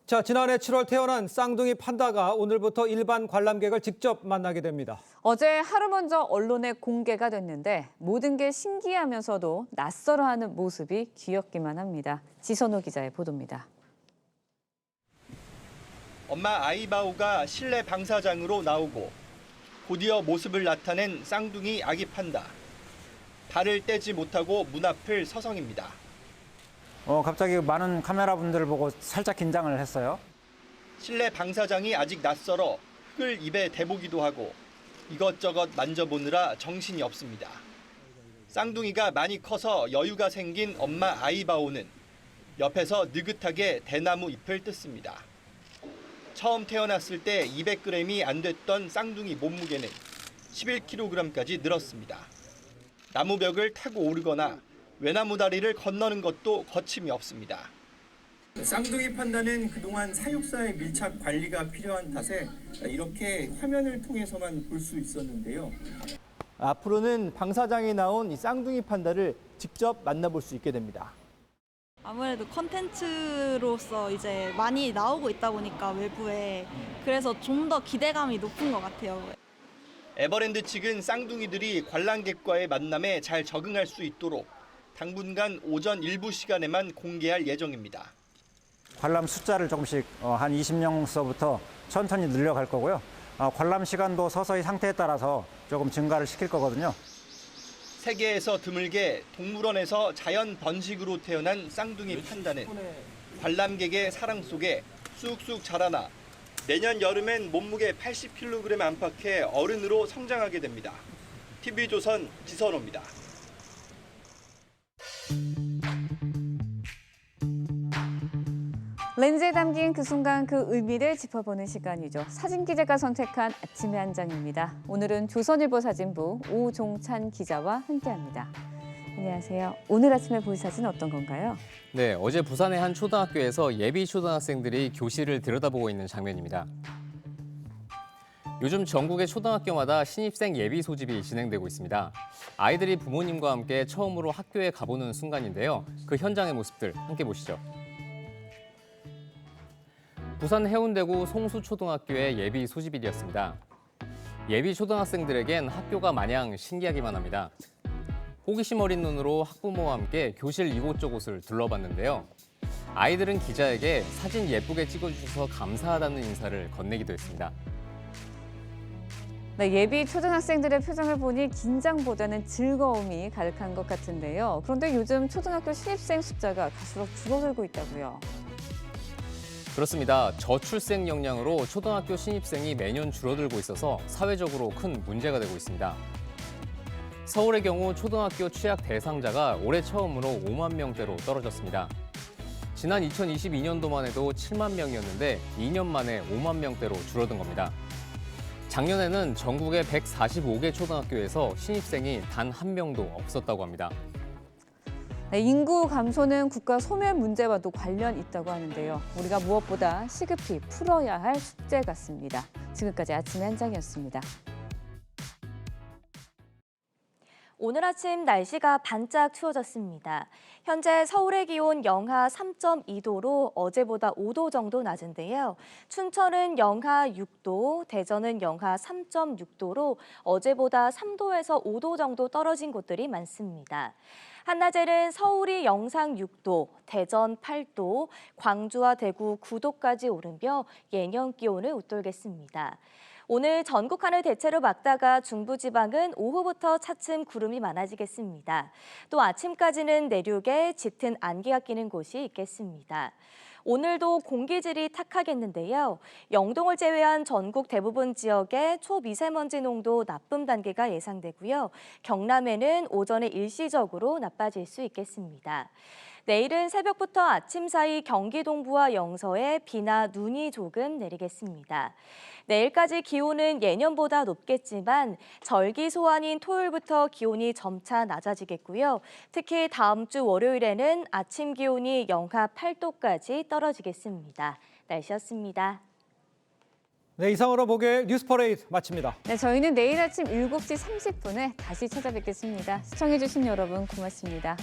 자, 지난해 7월 태어난 쌍둥이 판다가 오늘부터 일반 관람객을 직접 만나게 됩니다. 어제 하루 먼저 언론에 공개가 됐는데 모든 게 신기하면서도 낯설어하는 모습이 귀엽기만 합니다. 지선호 기자의 보도입니다. 엄마 아이바오가 실내 방사장으로 나오고 곧이어 모습을 나타낸 쌍둥이 아기 판다. 발을 떼지 못하고 문 앞을 서성입니다. 갑자기 많은 카메라 분들을 보고 살짝 긴장을 했어요. 실내 방사장이 아직 낯설어 흙을 입에 대보기도 하고 이것저것 만져보느라 정신이 없습니다. 쌍둥이가 많이 커서 여유가 생긴 엄마 아이바오는 옆에서 느긋하게 대나무 잎을 뜯습니다. 처음 태어났을 때 200g이 안 됐던 쌍둥이 몸무게는 11kg까지 늘었습니다. 나무벽을 타고 오르거나 외나무 다리를 건너는 것도 거침이 없습니다. 쌍둥이 판다는 그동안 사육사의 밀착 관리가 필요한 탓에 이렇게 화면을 통해서만 볼 수 있었는데요. 앞으로는 방사장에 나온 이 쌍둥이 판다를 직접 만나볼 수 있게 됩니다. 아무래도 컨텐츠로서 이제 많이 나오고 있다 보니까 외부에 그래서 좀 더 기대감이 높은 것 같아요. 에버랜드 측은 쌍둥이들이 관람객과의 만남에 잘 적응할 수 있도록 당분간 오전 일부 시간에만 공개할 예정입니다. 관람 숫자를 조금씩 한 20명서부터 천천히 늘려갈 거고요. 관람 시간도 서서히 상태에 따라서 조금 증가를 시킬 거거든요. 세계에서 드물게 동물원에서 자연 번식으로 태어난 쌍둥이 판다는 관람객의 사랑 속에 쑥쑥 자라나 내년 여름엔 몸무게 80kg 안팎의 어른으로 성장하게 됩니다. TV조선 지선호입니다. 렌즈에 담긴 그 순간 그 의미를 짚어보는 시간이죠. 사진 기자가 선택한 아침의 한 장입니다. 오늘은 조선일보 사진부 오종찬 기자와 함께합니다. 안녕하세요. 오늘 아침에 볼 사진 어떤 건가요? 네, 어제 부산의 한 초등학교에서 예비 초등학생들이 교실을 들여다보고 있는 장면입니다. 요즘 전국의 초등학교마다 신입생 예비 소집이 진행되고 있습니다. 아이들이 부모님과 함께 처음으로 학교에 가보는 순간인데요. 그 현장의 모습들 함께 보시죠. 부산 해운대구 송수초등학교의 예비 소집일이었습니다. 예비 초등학생들에겐 학교가 마냥 신기하기만 합니다. 호기심 어린 눈으로 학부모와 함께 교실 이곳저곳을 둘러봤는데요. 아이들은 기자에게 사진 예쁘게 찍어주셔서 감사하다는 인사를 건네기도 했습니다. 네, 예비 초등학생들의 표정을 보니 긴장보다는 즐거움이 가득한 것 같은데요. 그런데 요즘 초등학교 신입생 숫자가 갈수록 줄어들고 있다고요. 그렇습니다. 저출생 역량으로 초등학교 신입생이 매년 줄어들고 있어서 사회적으로 큰 문제가 되고 있습니다. 서울의 경우 초등학교 취약 대상자가 올해 처음으로 5만 명대로 떨어졌습니다. 지난 2022년도만 해도 7만 명이었는데 2년 만에 5만 명대로 줄어든 겁니다. 작년에는 전국의 145개 초등학교에서 신입생이 단 한 명도 없었다고 합니다. 네, 인구 감소는 국가 소멸 문제와도 관련 있다고 하는데요. 우리가 무엇보다 시급히 풀어야 할 숙제 같습니다. 지금까지 아침의 한 장이었습니다. 오늘 아침 날씨가 반짝 추워졌습니다. 현재 서울의 기온 영하 3.2도로 어제보다 5도 정도 낮은데요. 춘천은 영하 6도, 대전은 영하 3.6도로 어제보다 3도에서 5도 정도 떨어진 곳들이 많습니다. 한낮에는 서울이 영상 6도, 대전 8도, 광주와 대구 9도까지 오르며 예년 기온을 웃돌겠습니다. 오늘 전국 하늘 대체로 맑다가 중부지방은 오후부터 차츰 구름이 많아지겠습니다. 또 아침까지는 내륙에 짙은 안개가 끼는 곳이 있겠습니다. 오늘도 공기질이 탁하겠는데요. 영동을 제외한 전국 대부분 지역에 초미세먼지 농도 나쁨 단계가 예상되고요. 경남에는 오전에 일시적으로 나빠질 수 있겠습니다. 내일은 새벽부터 아침 사이 경기 동부와 영서에 비나 눈이 조금 내리겠습니다. 내일까지 기온은 예년보다 높겠지만 절기 소환인 토요일부터 기온이 점차 낮아지겠고요. 특히 다음 주 월요일에는 아침 기온이 영하 8도까지 떨어지겠습니다. 날씨였습니다. 네, 이상으로 목요일 뉴스퍼레이드 마칩니다. 네, 저희는 내일 아침 7시 30분에 다시 찾아뵙겠습니다. 시청해주신 여러분 고맙습니다.